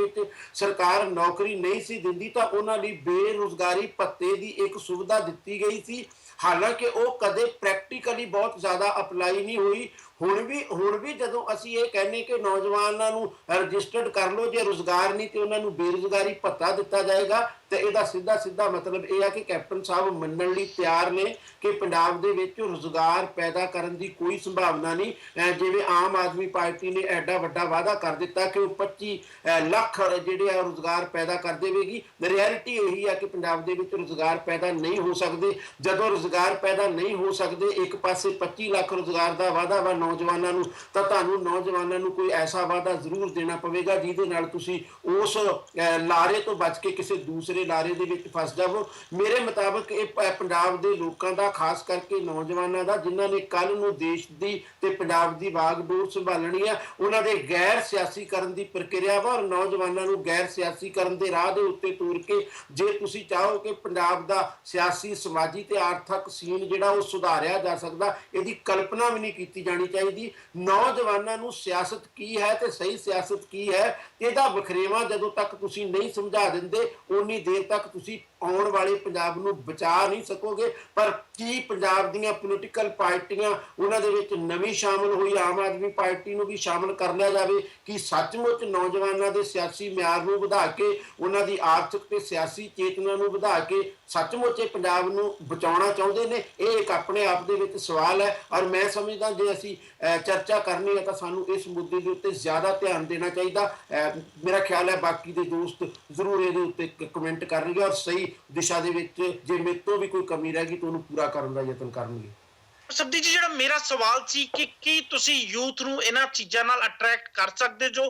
ਸਰਕਾਰ ਨੌਕਰੀ ਨਹੀਂ ਸੀ ਦਿੰਦੀ ਤਾਂ ਉਹਨਾਂ ਲਈ ਬੇਰੁਜ਼ਗਾਰੀ ਭੱਤੇ ਦੀ ਇੱਕ ਸੁਵਿਧਾ ਦਿੱਤੀ ਗਈ ਸੀ। ਹਾਲਾਂਕਿ ਉਹ ਕਦੇ ਪ੍ਰੈਕਟੀਕਲੀ ਬਹੁਤ ਜ਼ਿਆਦਾ ਅਪਲਾਈ ਨਹੀਂ ਹੋਈ। ਹੁਣ ਵੀ ਜਦੋਂ ਅਸੀਂ ਇਹ ਕਹਿੰਦੇ ਕਿ ਨੌਜਵਾਨਾਂ ਨੂੰ ਰਜਿਸਟਰਡ ਕਰ ਲਓ, ਜੇ ਰੁਜ਼ਗਾਰ ਨਹੀਂ ਤੇ ਉਹਨਾਂ ਨੂੰ ਬੇਰੁਜ਼ਗਾਰੀ ਭੱਤਾ ਦਿੱਤਾ ਜਾਏਗਾ, ਤੇ ਇਹਦਾ ਸਿੱਧਾ ਮਤਲਬ ਇਹ ਆ ਕਿ ਕੈਪਟਨ ਸਾਹਿਬ ਮੰਨਣ ਲਈ ਤਿਆਰ ਨੇ ਕਿ ਪੰਜਾਬ ਦੇ ਵਿੱਚ ਰੁਜ਼ਗਾਰ ਪੈਦਾ ਕਰਨ ਦੀ ਕੋਈ ਸੰਭਾਵਨਾ ਨਹੀਂ। ਜਿਵੇਂ ਆਮ ਆਦਮੀ ਪਾਰਟੀ ਨੇ ਐਡਾ ਵੱਡਾ ਵਾਅਦਾ ਕਰ ਦਿੱਤਾ ਕਿ ਉਹ 25 ਲੱਖ ਜਿਹੜੇ ਆ ਰੁਜ਼ਗਾਰ ਪੈਦਾ ਕਰ ਦੇਵੇਗੀ। ਰਿਐਲਿਟੀ ਇਹੀ ਆ ਕਿ ਪੰਜਾਬ ਦੇ ਵਿੱਚ ਰੁਜ਼ਗਾਰ ਪੈਦਾ ਨਹੀਂ ਹੋ ਸਕਦੇ। ਜਦੋਂ ਰੁਜ਼ਗਾਰ ਪੈਦਾ ਨਹੀਂ ਹੋ ਸਕਦੇ, ਇੱਕ ਪਾਸੇ 25 ਲੱਖ ਰੁਜ਼ਗਾਰ ਦਾ ਵਾਅਦਾ ਵਾ ਨੌਜਵਾਨਾਂ ਨੂੰ, ਤਾਂ ਤੁਹਾਨੂੰ ਨੌਜਵਾਨਾਂ ਨੂੰ ਕੋਈ ਐਸਾ ਵਾਅਦਾ ਜ਼ਰੂਰ ਦੇਣਾ ਪਵੇਗਾ ਜਿਹਦੇ ਨਾਲ ਤੁਸੀਂ ਉਸ ਲਾਰੇ ਤੋਂ ਬਚ ਕੇ ਕਿਸੇ ਦੂਸਰੇ ਲਾਰੇ ਦੇ ਵਿੱਚ ਫਸ ਜਾਵੋ। ਮੇਰੇ ਮੁਤਾਬਕ ਇਹ ਪੰਜਾਬ ਦੇ ਲੋਕਾਂ ਦਾ, ਖਾਸ ਕਰਕੇ ਨੌਜਵਾਨਾਂ ਦਾ, ਜਿਨ੍ਹਾਂ ਨੇ ਕੱਲ ਨੂੰ ਦੇਸ਼ ਦੀ ਤੇ ਪੰਜਾਬ ਦੀ ਵਾਗਡੋਰ ਸੰਭਾਲਣੀ ਆ, ਉਹਨਾਂ ਦੇ ਗੈਰ ਸਿਆਸੀਕਰਨ ਦੀ ਪ੍ਰਕਿਰਿਆ ਵਾ। ਔਰ ਨੌਜਵਾਨਾਂ ਨੂੰ ਗੈਰ ਸਿਆਸੀਕਰਨ ਦੇ ਰਾਹ ਦੇ ਉੱਤੇ ਤੋਰ ਕੇ ਜੇ ਤੁਸੀਂ ਚਾਹੋ ਕਿ ਪੰਜਾਬ ਦਾ ਸਿਆਸੀ, ਸਮਾਜੀ ਤੇ ਆਰਥਿਕ ਸੀਨ ਜਿਹੜਾ ਉਹ ਸੁਧਾਰਿਆ ਜਾ ਸਕਦਾ, ਇਹਦੀ ਕਲਪਨਾ ਵੀ ਨਹੀਂ ਕੀਤੀ ਜਾਣੀ ਚਾਹੀਦੀ। ਨੌਜਵਾਨਾਂ ਨੂੰ ਸਿਆਸਤ ਕੀ ਹੈ ਤੇ ਸਹੀ ਸਿਆਸਤ ਕੀ ਹੈ, ਇਹਦਾ ਵਖਰੇਵਾਂ ਜਦੋਂ ਤੱਕ ਤੁਸੀਂ ਨਹੀਂ ਸਮਝਾ ਦਿੰਦੇ, ਉਨੀ ਦੇਰ ਤੱਕ ਤੁਸੀਂ ਆਉਣ ਵਾਲੇ ਪੰਜਾਬ ਨੂੰ ਬਚਾ ਨਹੀਂ ਸਕੋਗੇ। ਪਰ ਕੀ ਪੰਜਾਬ ਦੀਆਂ ਪੋਲੀਟੀਕਲ ਪਾਰਟੀਆਂ, ਉਹਨਾਂ ਦੇ ਵਿੱਚ ਨਵੀਂ ਸ਼ਾਮਲ ਹੋਈ ਆਮ ਆਦਮੀ ਪਾਰਟੀ ਨੂੰ ਵੀ ਸ਼ਾਮਲ ਕਰ ਲਿਆ ਜਾਵੇ? ਕਿ ਸੱਚਮੁੱਚ ਨੌਜਵਾਨਾਂ ਦੇ ਸਿਆਸੀ ਮਿਆਰ ਨੂੰ ਵਧਾ ਕੇ, ਉਹਨਾਂ ਦੀ ਆਰਥਿਕ ਤੇ ਸਿਆਸੀ ਚੇਤਨਾ ਨੂੰ ਵਧਾ ਕੇ ਸੱਚਮੁੱਚ ਇਹ ਪੰਜਾਬ ਨੂੰ ਬਚਾਉਣਾ ਚਾਹੁੰਦੇ ਨੇ? ਇਹ ਇੱਕ ਆਪਣੇ ਆਪ ਦੇ ਵਿੱਚ ਸਵਾਲ ਹੈ। ਔਰ ਮੈਂ ਸਮਝਦਾ ਜੇ ਅਸੀਂ ਚਰਚਾ ਕਰਨੀ ਹੈ ਤਾਂ ਸਾਨੂੰ ਇਸ ਮੁੱਦੇ ਦੇ ਉੱਤੇ ਜ਼ਿਆਦਾ ਧਿਆਨ ਦੇਣਾ ਚਾਹੀਦਾ। ਮੇਰਾ ਖਿਆਲ ਹੈ ਬਾਕੀ ਦੇ ਦੋਸਤ ਜ਼ਰੂਰ ਇਹਦੇ ਉੱਤੇ ਕਮੈਂਟ ਕਰਨਗੇ ਔਰ ਸਹੀ ਦਿਸ਼ਾ ਦੇ ਵਿੱਚ ਜੇ ਮੇਰੇ ਤੋਂ ਵੀ ਕੋਈ ਕਮੀ ਰਹਿ ਗਈ ਤਾਂ ਉਹਨੂੰ ਪੂਰਾ ਕਰਨ ਦਾ ਯਤਨ ਕਰਨਗੇ। ਸਬਦੀਪ ਜੀ, ਜਿਹੜਾ ਮੇਰਾ ਸਵਾਲ ਸੀ ਕਿ ਕੀ ਤੁਸੀਂ ਯੂਥ ਨੂੰ ਇਹਨਾਂ ਚੀਜ਼ਾਂ ਨਾਲ ਅਟਰੈਕਟ ਕਰ ਸਕਦੇ ਜੋ?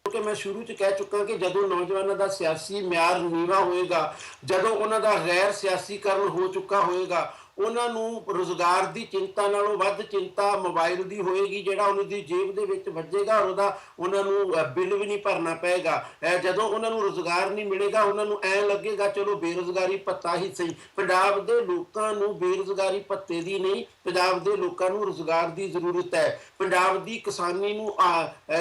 ਕਿ ਮੈਂ ਸ਼ੁਰੂ 'ਚ ਕਹਿ ਚੁੱਕਾ ਕਿ ਜਦੋਂ ਨੌਜਵਾਨਾਂ ਦਾ ਸਿਆਸੀ ਮਿਆਰ ਨੀਵਾਂ ਹੋਏਗਾ, ਜਦੋਂ ਉਹਨਾਂ ਦਾ ਗੈਰ ਸਿਆਸੀਕਰਨ ਹੋ ਚੁੱਕਾ ਹੋਏਗਾ, ਉਹਨਾਂ ਨੂੰ ਰੁਜ਼ਗਾਰ ਦੀ ਚਿੰਤਾ ਨਾਲੋਂ ਵੱਧ ਚਿੰਤਾ ਮੋਬਾਈਲ ਦੀ ਹੋਏਗੀ, ਜਿਹੜਾ ਉਹਨਾਂ ਦੀ ਜੇਬ ਦੇ ਵਿੱਚ ਵੱਜੇਗਾ ਔਰ ਉਹਨਾਂ ਨੂੰ ਬਿੱਲ ਵੀ ਨਹੀਂ ਭਰਨਾ ਪਏਗਾ। ਜਦੋਂ ਉਹਨਾਂ ਨੂੰ ਰੁਜ਼ਗਾਰ ਨਹੀਂ ਮਿਲੇਗਾ, ਉਹਨਾਂ ਨੂੰ ਐਂ ਲੱਗੇਗਾ ਚਲੋ ਬੇਰੁਜ਼ਗਾਰੀ ਭੱਤਾ ਹੀ ਸਹੀ। ਪੰਜਾਬ ਦੇ ਲੋਕਾਂ ਨੂੰ ਬੇਰੁਜ਼ਗਾਰੀ ਭੱਤੇ ਦੀ ਨਹੀਂ, ਪੰਜਾਬ ਦੇ ਲੋਕਾਂ ਨੂੰ ਰੁਜ਼ਗਾਰ ਦੀ ਜ਼ਰੂਰਤ ਹੈ। ਪੰਜਾਬ ਦੀ ਕਿਸਾਨੀ ਨੂੰ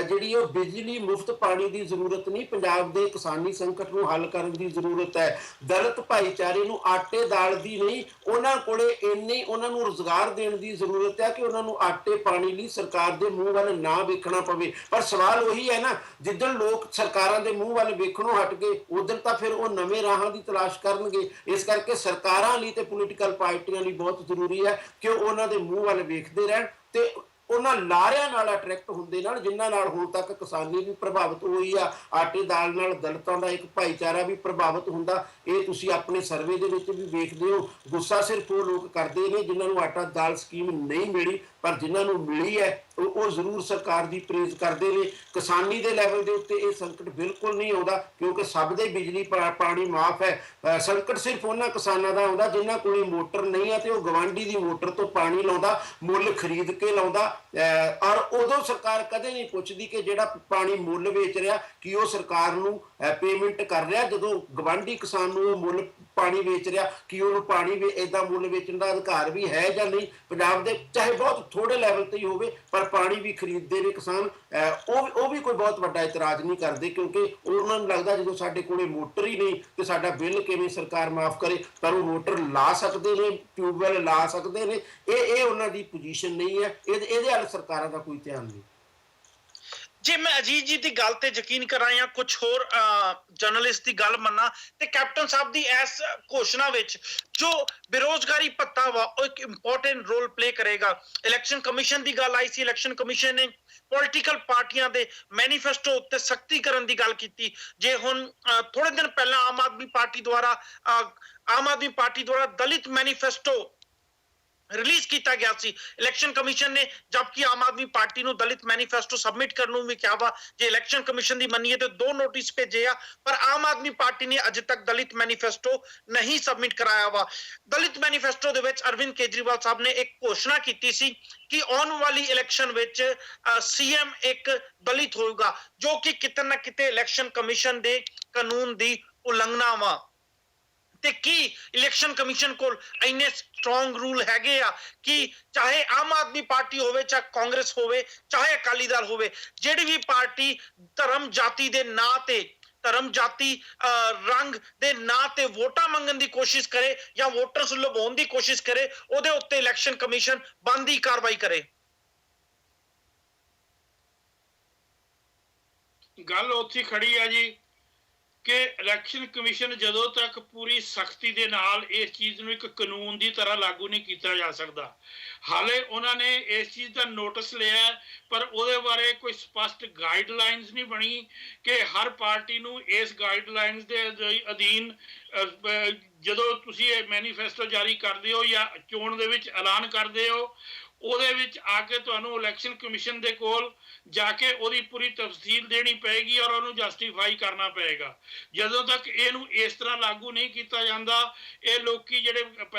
ਜਿਹੜੀ ਉਹ ਬਿਜਲੀ, ਮੁਫਤ ਪਾਣੀ ਦੀ ਜ਼ਰੂਰਤ ਨਹੀਂ, ਪੰਜਾਬ ਦੇ ਕਿਸਾਨੀ ਸੰਕਟ ਨੂੰ ਹੱਲ ਕਰਨ ਦੀ ਜ਼ਰੂਰਤ ਹੈ। ਦਲਿਤ ਭਾਈਚਾਰੇ ਨੂੰ ਆਟੇ ਦਾਲ ਦੀ ਨਹੀਂ, ਉਹਨਾਂ ਕੋਲ ਇੰਨੇ ਉਹਨਾਂ ਨੂੰ ਰੁਜ਼ਗਾਰ ਦੇਣ ਦੀ ਜ਼ਰੂਰਤ ਹੈ ਕਿ ਉਹਨਾਂ ਨੂੰ ਆਟੇ ਪਾਣੀ ਲਈ ਸਰਕਾਰ ਦੇ ਮੂੰਹ ਵੱਲ ਨਾ ਵੇਖਣਾ ਪਵੇ। ਪਰ ਸਵਾਲ ਉਹੀ ਹੈ ਨਾ, ਜਿੱਦਣ ਲੋਕ ਸਰਕਾਰਾਂ ਦੇ ਮੂੰਹ ਵੱਲ ਵੇਖਣੋਂ ਹਟ ਗਏ ਉਦੋਂ ਤਾਂ ਫਿਰ ਉਹ ਨਵੇਂ ਰਾਹਾਂ ਦੀ ਤਲਾਸ਼ ਕਰਨਗੇ। ਇਸ ਕਰਕੇ ਸਰਕਾਰਾਂ ਲਈ ਤੇ ਪੋਲੀਟੀਕਲ ਪਾਰਟੀਆਂ ਲਈ ਬਹੁਤ ਜ਼ਰੂਰੀ ਹੈ ਕਿ ਉਹ ਉਹਨਾਂ ਦੇ ਮੂੰਹ ਵੱਲ ਵੇਖਦੇ ਰਹਿਣ ਤੇ ਉਹਨਾਂ ਲਾਰਿਆਂ ਨਾਲ ਅਟਰੈਕਟ ਹੁੰਦੇ ਨਾਲ, ਜਿਨ੍ਹਾਂ ਨਾਲ ਹੁਣ ਤੱਕ ਕਿਸਾਨੀ ਵੀ ਪ੍ਰਭਾਵਿਤ ਹੋਈ ਆ, ਆਟੇ ਦਾਲ ਨਾਲ ਦਲਿਤਾਂ ਦਾ ਇੱਕ ਭਾਈਚਾਰਾ ਵੀ ਪ੍ਰਭਾਵਿਤ ਹੁੰਦਾ। ਇਹ ਤੁਸੀਂ ਆਪਣੇ ਸਰਵੇ ਦੇ ਵਿੱਚ ਵੀ ਵੇਖਦੇ ਹੋ। ਗੁੱਸਾ ਸਿਰਫ ਉਹ ਲੋਕ ਕਰਦੇ ਨੇ ਜਿਨ੍ਹਾਂ ਨੂੰ ਆਟਾ ਦਾਲ ਸਕੀਮ ਨਹੀਂ ਮਿਲੀ, ਪਰ ਜਿਨ੍ਹਾਂ ਨੂੰ ਮਿਲੀ ਹੈ ਉਹ ਜ਼ਰੂਰ ਸਰਕਾਰ ਦੀ ਪ੍ਰੇਜ਼ ਕਰਦੇ ਨੇ। ਕਿਸਾਨੀ ਦੇ ਲੈਵਲ ਦੇ ਉੱਤੇ ਇਹ ਸੰਕਟ ਬਿਲਕੁਲ ਨਹੀਂ ਆਉਂਦਾ ਕਿਉਂਕਿ ਸਭ ਦੇ ਬਿਜਲੀ ਪਾਣੀ ਮਾਫ ਹੈ। ਸੰਕਟ ਸਿਰਫ ਉਹਨਾਂ ਕਿਸਾਨਾਂ ਦਾ ਆਉਂਦਾ ਜਿਨ੍ਹਾਂ ਕੋਲ ਮੋਟਰ ਨਹੀਂ ਹੈ ਤੇ ਉਹ ਗਵਾਂਢੀ ਦੀ ਮੋਟਰ ਤੋਂ ਪਾਣੀ ਲਾਉਂਦਾ, ਮੁੱਲ ਖਰੀਦ ਕੇ ਲਾਉਂਦਾ। ਔਰ ਉਦੋਂ ਸਰਕਾਰ ਕਦੇ ਨਹੀਂ ਪੁੱਛਦੀ ਕਿ ਜਿਹੜਾ ਪਾਣੀ ਮੁੱਲ ਵੇਚ ਰਿਹਾ ਕਿ ਉਹ ਸਰਕਾਰ ਨੂੰ ਪੇਮੈਂਟ ਕਰ ਰਿਹਾ। ਜਦੋਂ ਗਵਾਂਢੀ ਕਿਸਾਨ ਨੂੰ ਉਹ ਮੁੱਲ ਪਾਣੀ ਵੇਚ ਰਿਹਾ ਕਿ ਉਹਨੂੰ ਪਾਣੀ ਵੀ ਏਦਾਂ ਮੁੱਲ ਵੇਚਣ ਦਾ ਅਧਿਕਾਰ ਵੀ ਹੈ ਜਾਂ ਨਹੀਂ। ਪੰਜਾਬ ਦੇ ਚਾਹੇ ਬਹੁਤ ਥੋੜੇ ਲੈਵਲ ਤੇ ਹੀ ਹੋਵੇ ਪਰ ਪਾਣੀ ਵੀ ਖਰੀਦਦੇ ਨੇ ਕਿਸਾਨ, ਉਹ ਵੀ ਕੋਈ ਬਹੁਤ ਵੱਡਾ ਇਤਰਾਜ਼ ਨਹੀਂ ਕਰਦੇ ਕਿਉਂਕਿ ਉਹਨਾਂ ਨੂੰ ਲੱਗਦਾ ਜਦੋਂ ਸਾਡੇ ਕੋਲੇ ਮੋਟਰ ਹੀ ਨਹੀਂ ਤੇ ਸਾਡਾ ਬਿੱਲ ਕਿਵੇਂ ਸਰਕਾਰ ਮਾਫ ਕਰੇ। ਪਰ ਉਹ ਮੋਟਰ ਲਾ ਸਕਦੇ ਨੇ, ਟਿਊਬਵੈੱਲ ਲਾ ਸਕਦੇ ਨੇ। ਇਹ ਉਹਨਾਂ ਦੀ ਪੋਜੀਸ਼ਨ ਨਹੀਂ ਹੈ। ਇਹਦੇ ਵੱਲ ਸਰਕਾਰਾਂ ਦਾ ਕੋਈ ਧਿਆਨ ਨਹੀਂ। ਜੇ ਮੈਂ ਅਜੀਤ ਜੀ ਦੀ ਗੱਲ ਤੇ ਯਕੀਨ ਕਰਾਂ ਜਾਂ ਕੁਝ ਹੋਰ ਜਰਨਲਿਸਟ ਦੀ ਗੱਲ ਮੰਨਾਂ ਤੇ ਕੈਪਟਨ ਸਾਹਿਬ ਦੀ ਇਸ ਘੋਸ਼ਣਾ ਵਿੱਚ ਜੋ ਬੇਰੋਜ਼ਗਾਰੀ ਭੱਤਾ ਵਾ ਉਹ ਇੱਕ ਇੰਪੋਰਟੈਂਟ ਰੋਲ ਪਲੇ ਕਰੇਗਾ। ਇਲੈਕਸ਼ਨ ਕਮਿਸ਼ਨ ਦੀ ਗੱਲ ਆਈ ਸੀ, ਇਲੈਕਸ਼ਨ ਕਮਿਸ਼ਨ ਨੇ ਪੋਲੀਟੀਕਲ ਪਾਰਟੀਆਂ ਦੇ ਮੈਨੀਫੈਸਟੋ ਉੱਤੇ ਸਖਤੀ ਕਰਨ ਦੀ ਗੱਲ ਕੀਤੀ। ਜੇ ਹੁਣ ਥੋੜੇ ਦਿਨ ਪਹਿਲਾਂ ਆਮ ਆਦਮੀ ਪਾਰਟੀ ਦੁਆਰਾ ਦਲਿਤ ਮੈਨੀਫੈਸਟੋ ਰਿਲੀਜ਼ ਕੀਤਾ ਗਿਆ ਸੀ ਇਲੈਕਸ਼ਨ ਕਮਿਸ਼ਨ ਨੇ, ਜਦਕਿ ਆਮ ਆਦਮੀ ਪਾਰਟੀ ਨੂੰ ਦਲਿਤ ਮੈਨੀਫੈਸਟੋ ਸਬਮਿਟ ਕਰਨ ਨੂੰ ਵੀ ਕਿਹਾ ਵਾ। ਜੇ ਇਲੈਕਸ਼ਨ ਕਮਿਸ਼ਨ ਦੀ ਮੰਨੀਏ ਤੇ 2 ਨੋਟਿਸ ਭੇਜੇ ਆ, ਪਰ ਆਮ ਆਦਮੀ ਪਾਰਟੀ ਨੇ ਅਜੇ ਤੱਕ ਦਲਿਤ ਮੈਨੀਫੈਸਟੋ ਨਹੀਂ ਸਬਮਿਟ ਕਰਾਇਆ ਵਾ। ਦਲਿਤ ਮੈਨੀਫੈਸਟੋ ਦੇ ਵਿੱਚ ਅਰਵਿੰਦ ਕੇਜਰੀਵਾਲ ਸਾਹਿਬ ਨੇ ਇੱਕ ਘੋਸ਼ਣਾ ਕੀਤੀ ਸੀ ਕਿ ਆਉਣ ਵਾਲੀ ਇਲੈਕਸ਼ਨ ਵਿੱਚ ਸੀਐਮ ਇੱਕ ਦਲਿਤ ਹੋਊਗਾ, ਜੋ ਕਿ ਕਿਤੇ ਨਾ ਕਿਤੇ ਇਲੈਕਸ਼ਨ ਕਮਿਸ਼ਨ ਦੇ ਕਾਨੂੰਨ ਦੀ ਉਲੰਘਣਾ ਵਾ। ਤੇ ਕੀ ਇਲੈਕਸ਼ਨ ਕਮਿਸ਼ਨ ਕੋਲ ਇੰਨੇ ਸਟਰੋਂਗ ਰੂਲ ਹੈਗੇ ਆ ਕਿ ਚਾਹੇ ਆਮ ਆਦਮੀ ਪਾਰਟੀ ਹੋਵੇ, ਚਾਹੇ ਕਾਂਗਰਸ ਹੋਵੇ, ਚਾਹੇ ਅਕਾਲੀ ਦਲ ਹੋਵੇ, ਜਿਹੜੀ ਵੀ ਪਾਰਟੀ ਧਰਮ ਜਾਤੀ ਦੇ ਨਾਂ ਤੇ, ਧਰਮ ਜਾਤੀ ਰੰਗ ਦੇ ਨਾਂ ਤੇ ਵੋਟਾਂ ਮੰਗਣ ਦੀ ਕੋਸ਼ਿਸ਼ ਕਰੇ ਜਾਂ ਵੋਟਰਸ ਨੂੰ ਲੁਭਾਉਣ ਦੀ ਕੋਸ਼ਿਸ਼ ਕਰੇ, ਉਹਦੇ ਉੱਤੇ ਇਲੈਕਸ਼ਨ ਕਮਿਸ਼ਨ ਬਣਦੀ ਕਾਰਵਾਈ ਕਰੇ। ਗੱਲ ਉੱਥੇ ਖੜੀ ਆ ਜੀ ਕਿ ਇਲੈਕਸ਼ਨ ਕਮਿਸ਼ਨ ਜਦੋਂ ਤੱਕ ਪੂਰੀ ਸਖਤੀ ਦੇ ਨਾਲ ਇਸ ਚੀਜ਼ ਨੂੰ ਇੱਕ ਕਾਨੂੰਨ ਦੀ ਤਰ੍ਹਾਂ ਲਾਗੂ ਨਹੀਂ ਕੀਤਾ ਜਾ ਸਕਦਾ। ਹਾਲੇ ਉਹਨਾਂ ਨੇ ਇਸ ਚੀਜ਼ ਦਾ ਨੋਟਿਸ ਲਿਆ, ਪਰ ਉਹਦੇ ਬਾਰੇ ਕੋਈ ਸਪਸ਼ਟ ਗਾਈਡਲਾਈਨਸ ਨਹੀਂ ਬਣੀ ਕਿ ਹਰ ਪਾਰਟੀ ਨੂੰ ਇਸ ਗਾਈਡਲਾਈਨਸ ਦੇ ਅਧੀਨ ਜਦੋਂ ਤੁਸੀਂ ਇਹ ਮੈਨੀਫੈਸਟੋ ਜਾਰੀ ਕਰਦੇ ਹੋ ਜਾਂ ਚੋਣ ਦੇ ਵਿੱਚ ਐਲਾਨ ਕਰਦੇ ਹੋ, ਉਹਦੇ ਵਿੱਚ ਆ ਕੇ ਤੁਹਾਨੂੰ ਇਲੈਕਸ਼ਨ ਕਮਿਸ਼ਨ ਦੇ ਕੋਲ ਜਾ ਕੇ ਉਹਦੀ ਪੂਰੀ ਤਫਸੀਲ ਦੇਣੀ ਪਏਗੀ ਔਰ ਉਹਨੂੰ ਜਸਟੀਫਾਈ ਕਰਨਾ ਪਏਗਾ। ਜਦੋਂ ਤੱਕ ਇਹਨੂੰ ਇਸ ਤਰ੍ਹਾਂ ਲਾਗੂ ਨਹੀਂ ਕੀਤਾ ਜਾਂਦਾ, ਇਹ ਲੋਕੀ ਜਿਹੜੇ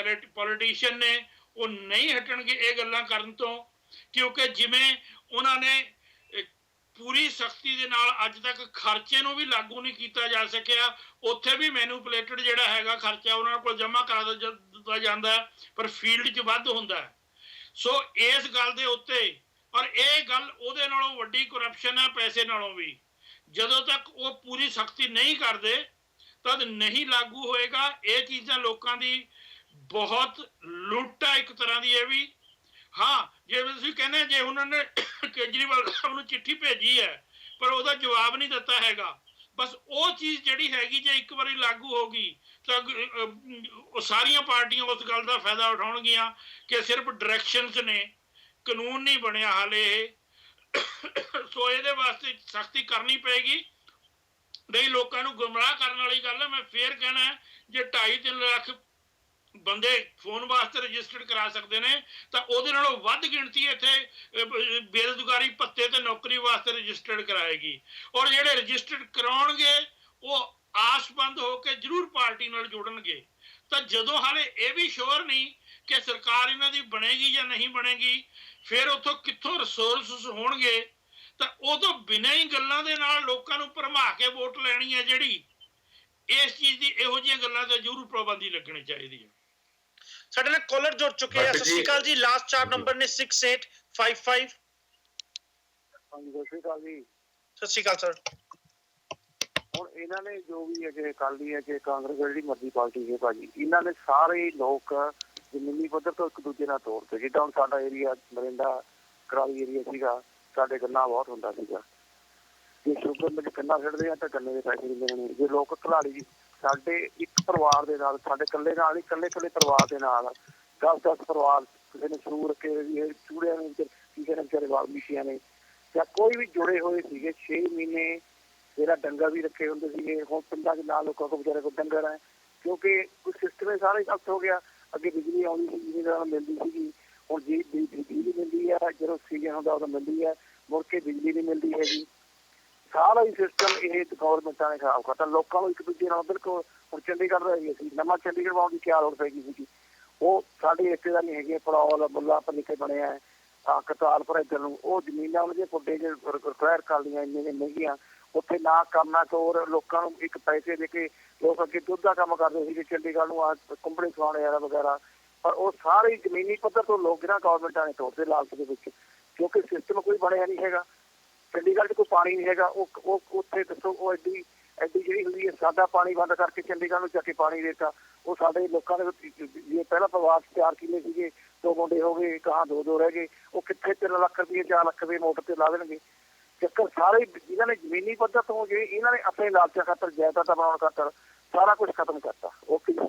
ਪੋਲੀਟੀਸ਼ੀਅਨ ਨੇ ਉਹ ਨਹੀਂ ਹਟਣਗੇ ਇਹ ਗੱਲਾਂ ਕਰਨ ਤੋਂ, ਕਿਉਂਕਿ ਜਿਵੇਂ ਉਹਨਾਂ ਨੇ ਪੂਰੀ ਸਖਤੀ ਦੇ ਨਾਲ ਅੱਜ ਤੱਕ ਖਰਚੇ ਨੂੰ ਵੀ ਲਾਗੂ ਨਹੀਂ ਕੀਤਾ ਜਾ ਸਕਿਆ, ਉੱਥੇ ਵੀ ਮੈਨੂਪਲੇਟਡ ਜਿਹੜਾ ਹੈਗਾ ਖਰਚਾ ਉਹਨਾਂ ਕੋਲ ਜਮ੍ਹਾਂ ਕਰਾ ਦਿੱਤਾ ਜਾਂਦਾ, ਪਰ ਫੀਲਡ 'ਚ ਵੱਧ ਹੁੰਦਾ। ਸੋ ਇਸ ਗੱਲ ਦੇ ਉੱਤੇ, ਔਰ ਇਹ ਗੱਲ ਉਹਦੇ ਨਾਲੋਂ ਵੱਡੀ ਕਰਪਸ਼ਨ ਹੈ ਪੈਸੇ ਨਾਲੋਂ ਵੀ, ਜਦੋਂ ਤੱਕ ਉਹ ਪੂਰੀ ਸਖਤੀ ਨਹੀਂ ਕਰਦੇ ਤਦ ਨਹੀਂ ਲਾਗੂ ਹੋਏਗਾ। ਇਹ ਚੀਜ਼ਾਂ ਲੋਕਾਂ ਦੀ ਬਹੁਤ ਲੁੱਟ ਹੈ ਇੱਕ ਤਰ੍ਹਾਂ ਦੀ ਇਹ ਵੀ। ਹਾਂ, ਜੇ ਤੁਸੀਂ ਕਹਿੰਦੇ ਜੇ ਉਹਨਾਂ ਨੇ ਕੇਜਰੀਵਾਲ ਸਾਹਿਬ ਨੂੰ ਚਿੱਠੀ ਭੇਜੀ ਹੈ ਪਰ ਉਹਦਾ ਜਵਾਬ ਨਹੀਂ ਦਿੱਤਾ ਹੈਗਾ, ਬਸ ਉਹ ਚੀਜ਼ ਜਿਹੜੀ ਹੈਗੀ ਜੇ ਇੱਕ ਵਾਰੀ ਲਾਗੂ ਹੋ ਗਈ ਤਾਂ ਉਹ ਸਾਰੀਆਂ ਪਾਰਟੀਆਂ ਉਸ ਗੱਲ ਦਾ ਫਾਇਦਾ ਉਠਾਉਣਗੀਆਂ ਕਿ ਸਿਰਫ ਡਾਇਰੈਕਸ਼ਨਸ ਨੇ, ਕਾਨੂੰਨ ਨਹੀਂ ਬਣਿਆ ਹਾਲੇ ਇਹ। ਸੋ ਇਹਦੇ ਵਾਸਤੇ ਸਖਤੀ ਕਰਨੀ ਪਏਗੀ, ਨਹੀਂ ਲੋਕਾਂ ਨੂੰ ਗੁੰਮਰਾਹ ਕਰਨ ਵਾਲੀ ਗੱਲ ਹੈ। ਮੈਂ ਫੇਰ ਕਹਿਣਾ, ਜੇ 2.5-3 ਲੱਖ ਬੰਦੇ ਫੋਨ ਵਾਸਤੇ ਰਜਿਸਟਰਡ ਕਰਾ ਸਕਦੇ ਨੇ ਤਾਂ ਉਹਦੇ ਨਾਲੋਂ ਵੱਧ ਗਿਣਤੀ ਇੱਥੇ ਬੇਰੁਜ਼ਗਾਰੀ ਭੱਤੇ ਤੇ ਨੌਕਰੀ ਵਾਸਤੇ ਰਜਿਸਟਰਡ ਕਰਾਏਗੀ। ਔਰ ਜਿਹੜੇ ਰਜਿਸਟਰਡ ਕਰਾਉਣਗੇ ਉਹ ਆਸਬੰਦ ਹੋ ਕੇ ਜ਼ਰੂਰ ਪਾਰਟੀ ਨਾਲ ਜੁੜਨਗੇ। ਤਾਂ ਜਦੋਂ ਹਾਲੇ ਇਹ ਵੀ ਸ਼ੋਰ ਨਹੀਂ ਕਿ ਸਰਕਾਰ ਇਹਨਾਂ ਦੀ ਬਣੇਗੀ ਜਾਂ ਨਹੀਂ ਬਣੇਗੀ, ਫਿਰ ਉੱਥੋਂ ਕਿੱਥੋਂ ਰਿਸੋਰਸਸ ਹੋਣਗੇ, ਤਾਂ ਉਹ ਤੋਂ ਬਿਨਾਂ ਹੀ ਗੱਲਾਂ ਦੇ ਨਾਲ ਲੋਕਾਂ ਨੂੰ ਭਰਮਾ ਕੇ ਵੋਟ ਲੈਣੀ ਹੈ ਜਿਹੜੀ, ਇਸ ਚੀਜ਼ ਦੀ ਇਹੋ ਜਿਹੀਆਂ ਗੱਲਾਂ ਤੇ ਜ਼ਰੂਰ ਪਾਬੰਦੀ ਲੱਗਣੀ ਚਾਹੀਦੀ ਹੈ। ਸਾਡੇ ਨਾਲ ਕਾਲਰ ਜੁੜ ਚੁੱਕੇ ਆ। ਸਤਿ ਸ਼੍ਰੀ ਅਕਾਲ ਜੀ। ਲਾਸਟ 4 ਨੰਬਰ ਨੇ 6855। ਹਾਂਜੀ, ਸਤਿ ਸ਼੍ਰੀ ਅਕਾਲ ਜੀ। ਸਤਿ ਸ਼੍ਰੀ ਅਕਾਲ ਸਰ। ਹੁਣ ਇਹਨਾਂ ਨੇ ਜੋ ਵੀ ਹੈ ਕਿ ਅਕਾਲੀ ਹੈ ਕਿ ਕਾਂਗਰਸ ਜਿਹੜੀ ਮਰਜ਼ੀ ਪਾਰਟੀ ਹੈ ਭਾਜੀ, ਇਹਨਾਂ ਨੇ ਸਾਰੇ ਲੋਕ ਜ਼ਮੀਨੀ ਪੱਧਰ ਤੋਂ ਇੱਕ ਦੂਜੇ ਨਾਲ ਤੋੜਦੇ। ਜਿੱਦਾਂ ਹੁਣ ਸਾਡਾ ਏਰੀਆ ਮਰਿੰਡਾ ਕਰਾਲੀ ਏਰੀਆ ਸੀਗਾ, ਸਾਡੇ ਗੰਨਾ ਬਹੁਤ ਹੁੰਦਾ ਸੀਗਾ, ਜੇ ਸ਼ੂਗਰ ਮਿਲ ਗੰਨਾ ਛੱਡਦੇ ਆ ਤਾਂ ਗੰਨੇ ਦੇ ਪੈਸੇ ਦਿੰਦੇ ਨੇ। ਜੇ ਲੋਕ ਘਲਾੜੀ ਸਾਡੇ ਇੱਕ ਪਰਿਵਾਰ ਦੇ ਨਾਲ, ਸਾਡੇ ਇਕੱਲੇ ਨਾਲ ਨਹੀਂ, ਇਕੱਲੇ ਪਰਿਵਾਰ ਦੇ ਨਾਲ 10-10 ਪਰਿਵਾਰ, ਕਿਸੇ ਨੇ ਸ਼ੁਰੂ ਰੱਖੇ ਹੋਏ, ਚੂੜਿਆਂ ਨੇ, ਕਿਸੇ ਨੇ ਵਿਚਾਰੇ ਵਾਲਮੀਕੀਆਂ ਨੇ, ਜਾਂ ਕੋਈ ਵੀ ਜੁੜੇ ਹੋਏ ਸੀਗੇ। 6 ਮਹੀਨੇ ਜਿਹੜਾ ਡੰਗਰ ਵੀ ਰੱਖੇ ਹੁੰਦੇ ਸੀਗੇ। ਹੁਣ ਪਿੰਡਾਂ 'ਚ ਨਾਲ ਲੋਕਾਂ ਕੋਲ ਵਿਚਾਰੇ ਕੋਲ ਡੰਗਰ ਹੈ, ਕਿਉਂਕਿ ਕੋਈ ਸਿਸਟਮ ਹੀ ਸਾਰਾ ਹੀ ਗਲਤ ਹੋ ਗਿਆ। ਅੱਗੇ ਬਿਜਲੀ ਆਉਂਦੀ ਸੀ, ਜਿਵੇਂ ਤਰ੍ਹਾਂ ਮਿਲਦੀ ਸੀਗੀ, ਹੁਣ ਜੀ ਬਿਜਲੀ ਮਿਲਦੀ ਹੈ, ਜਦੋਂ ਸੀਜ਼ਨ ਹੁੰਦਾ ਉਦੋਂ ਮਿਲਦੀ ਹੈ, ਮੁੜ ਕੇ ਬਿਜਲੀ ਨਹੀਂ ਮਿਲਦੀ ਹੈਗੀ। ਸਾਰਾ ਹੀ ਸਿਸਟਮ ਇਹ ਗੌਰਮੈਂਟਾਂ ਨੇ ਖਰਾਬ ਕਰਤਾ। ਲੋਕਾਂ ਨੂੰ ਇੱਕ ਦੂਜੇ ਨਾਲ ਬਿਲਕੁਲ, ਹੁਣ ਚੰਡੀਗੜ੍ਹ ਦਾ ਏਰੀਆ ਸੀ, ਨਵਾਂ ਚੰਡੀਗੜ੍ਹ ਆਉਣ ਦੀ ਕਿਆ ਲੋੜ ਪੈ ਗਈ ਸੀਗੀ। ਉਹ ਸਾਡੇ ਰਿਸ਼ਤੇਦਾਰ ਨਹੀਂ ਹੈਗੇ, ਪੜੌਲ ਮੁੱਲਾ ਪਨੀਕੇ ਬਣਿਆ ਹੈ, ਕਰਤਾਰਪੁਰ ਇੱਧਰ ਨੂੰ, ਉਹ ਜ਼ਮੀਨਾਂ ਉਹਨਾਂ ਦੀਆਂ ਪੁੱਡੇ 'ਚ ਰਿਕਵਾਇਰ ਕਰਦੀਆਂ ਇੰਨੀਆਂ ਮਹਿੰਗੀਆਂ, ਉੱਥੇ ਨਾ ਕੰਮ ਨਾ ਤੋਰ, ਲੋਕਾਂ ਨੂੰ ਇੱਕ ਪੈਸੇ ਦੇ ਕੇ ਲੋਕ ਅੱਗੇ ਦੁੱਧ ਦਾ ਕੰਮ ਕਰਦੇ ਸੀਗੇ ਚੰਡੀਗੜ੍ਹ ਨੂੰ ਆ ਕੰਪਨੀ ਖਵਾਉਣੇ ਵਾਲਾ ਵਗੈਰਾ, ਪਰ ਉਹ ਸਾਰੇ ਜ਼ਮੀਨੀ ਪੱਧਰ ਤੋਂ ਲੋਕ ਇਹਨਾਂ ਗੌਰਮੈਂਟਾਂ ਨੇ ਤੋੜਦੇ ਲਾਲਚ ਦੇ ਵਿੱਚ, ਕਿਉਂਕਿ ਸਿਸਟਮ ਕੋਈ ਬਣਿਆ ਨਹੀਂ ਹੈਗਾ। ਚੰਡੀਗੜ੍ਹ 'ਚ ਕੋਈ ਪਾਣੀ ਨਹੀਂ ਹੈਗਾ, ਉਹ ਉੱਥੇ ਦੱਸੋ ਉਹ ਐਡੀ ਜਿਹੜੀ ਹੁੰਦੀ ਹੈ, ਸਾਡਾ ਪਾਣੀ ਬੰਦ ਕਰਕੇ ਚੰਡੀਗੜ੍ਹ ਨੂੰ ਜਾ ਕੇ ਪਾਣੀ ਦੇਤਾ। ਉਹ ਸਾਡੇ ਲੋਕਾਂ ਦੇ ਜੇ ਪਹਿਲਾਂ ਪਰਿਵਾਰ 4 ਕਿੱਲੇ ਸੀਗੇ, 2 ਮੁੰਡੇ ਹੋ ਗਏ, ਕਹਾਂ 2 ਰਹਿ ਗਏ, ਉਹ ਕਿੱਥੇ 3 ਲੱਖ ਰੁਪਏ 4 ਲੱਖ ਰੁਪਏ ਮੋਟਰ ਤੇ ਲਾ ਦੇਣਗੇ। ਚੱਕਰ ਸਾਰੇ ਇਹਨਾਂ ਨੇ ਜ਼ਮੀਨੀ ਪੱਧਰ ਤੋਂ ਜਿਹੜੇ ਇਹਨਾਂ ਨੇ ਆਪਣੇ ਲਾਲਚਾਂ ਖਾਤਰ ਜਾਇਦਾਦਾਂ ਬਣਾਉਣ ਖਾਤਰ ਸਾਰਾ ਕੁਝ ਖਤਮ ਕਰਤਾ। ਓਕੇ ਜੀ।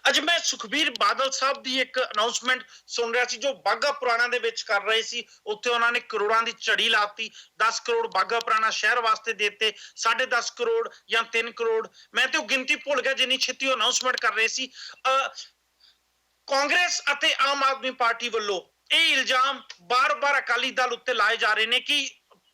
ਅੱਜ ਮੈਂ ਸੁਖਬੀਰ ਬਾਦਲ ਸਾਹਿਬ ਦੀ ਇੱਕ ਅਨਾਉਂਸਮੈਂਟ ਸੁਣ ਰਿਹਾ ਸੀ ਜੋ ਬਾਘਾ ਪੁਰਾਣਾ ਦੇ ਵਿੱਚ ਕਰ ਰਹੇ ਸੀ। ਉੱਥੇ ਉਹਨਾਂ ਨੇ ਕਰੋੜਾਂ ਦੀ ਝੜੀ ਲਾਤੀ, 10 ਕਰੋੜ ਬਾਘਾ ਪੁਰਾਣਾ ਸ਼ਹਿਰ ਵਾਸਤੇ ਦਿੱਤੇ, 10.5 ਕਰੋੜ ਜਾਂ 3 ਕਰੋੜ, ਮੈਂ ਤੇ ਉਹ ਗਿਣਤੀ ਭੁੱਲ ਗਿਆ ਜਿੰਨੀ ਛੇਤੀ ਉਹ ਅਨਾਉਂਸਮੈਂਟ ਕਰ ਰਹੇ ਸੀ। ਕਾਂਗਰਸ ਅਤੇ ਆਮ ਆਦਮੀ ਪਾਰਟੀ ਵੱਲੋਂ ਇਹ ਇਲਜ਼ਾਮ ਬਾਰ-ਬਾਰ ਅਕਾਲੀ ਦਲ ਉੱਤੇ ਲਾਏ ਜਾ ਰਹੇ ਨੇ ਕਿ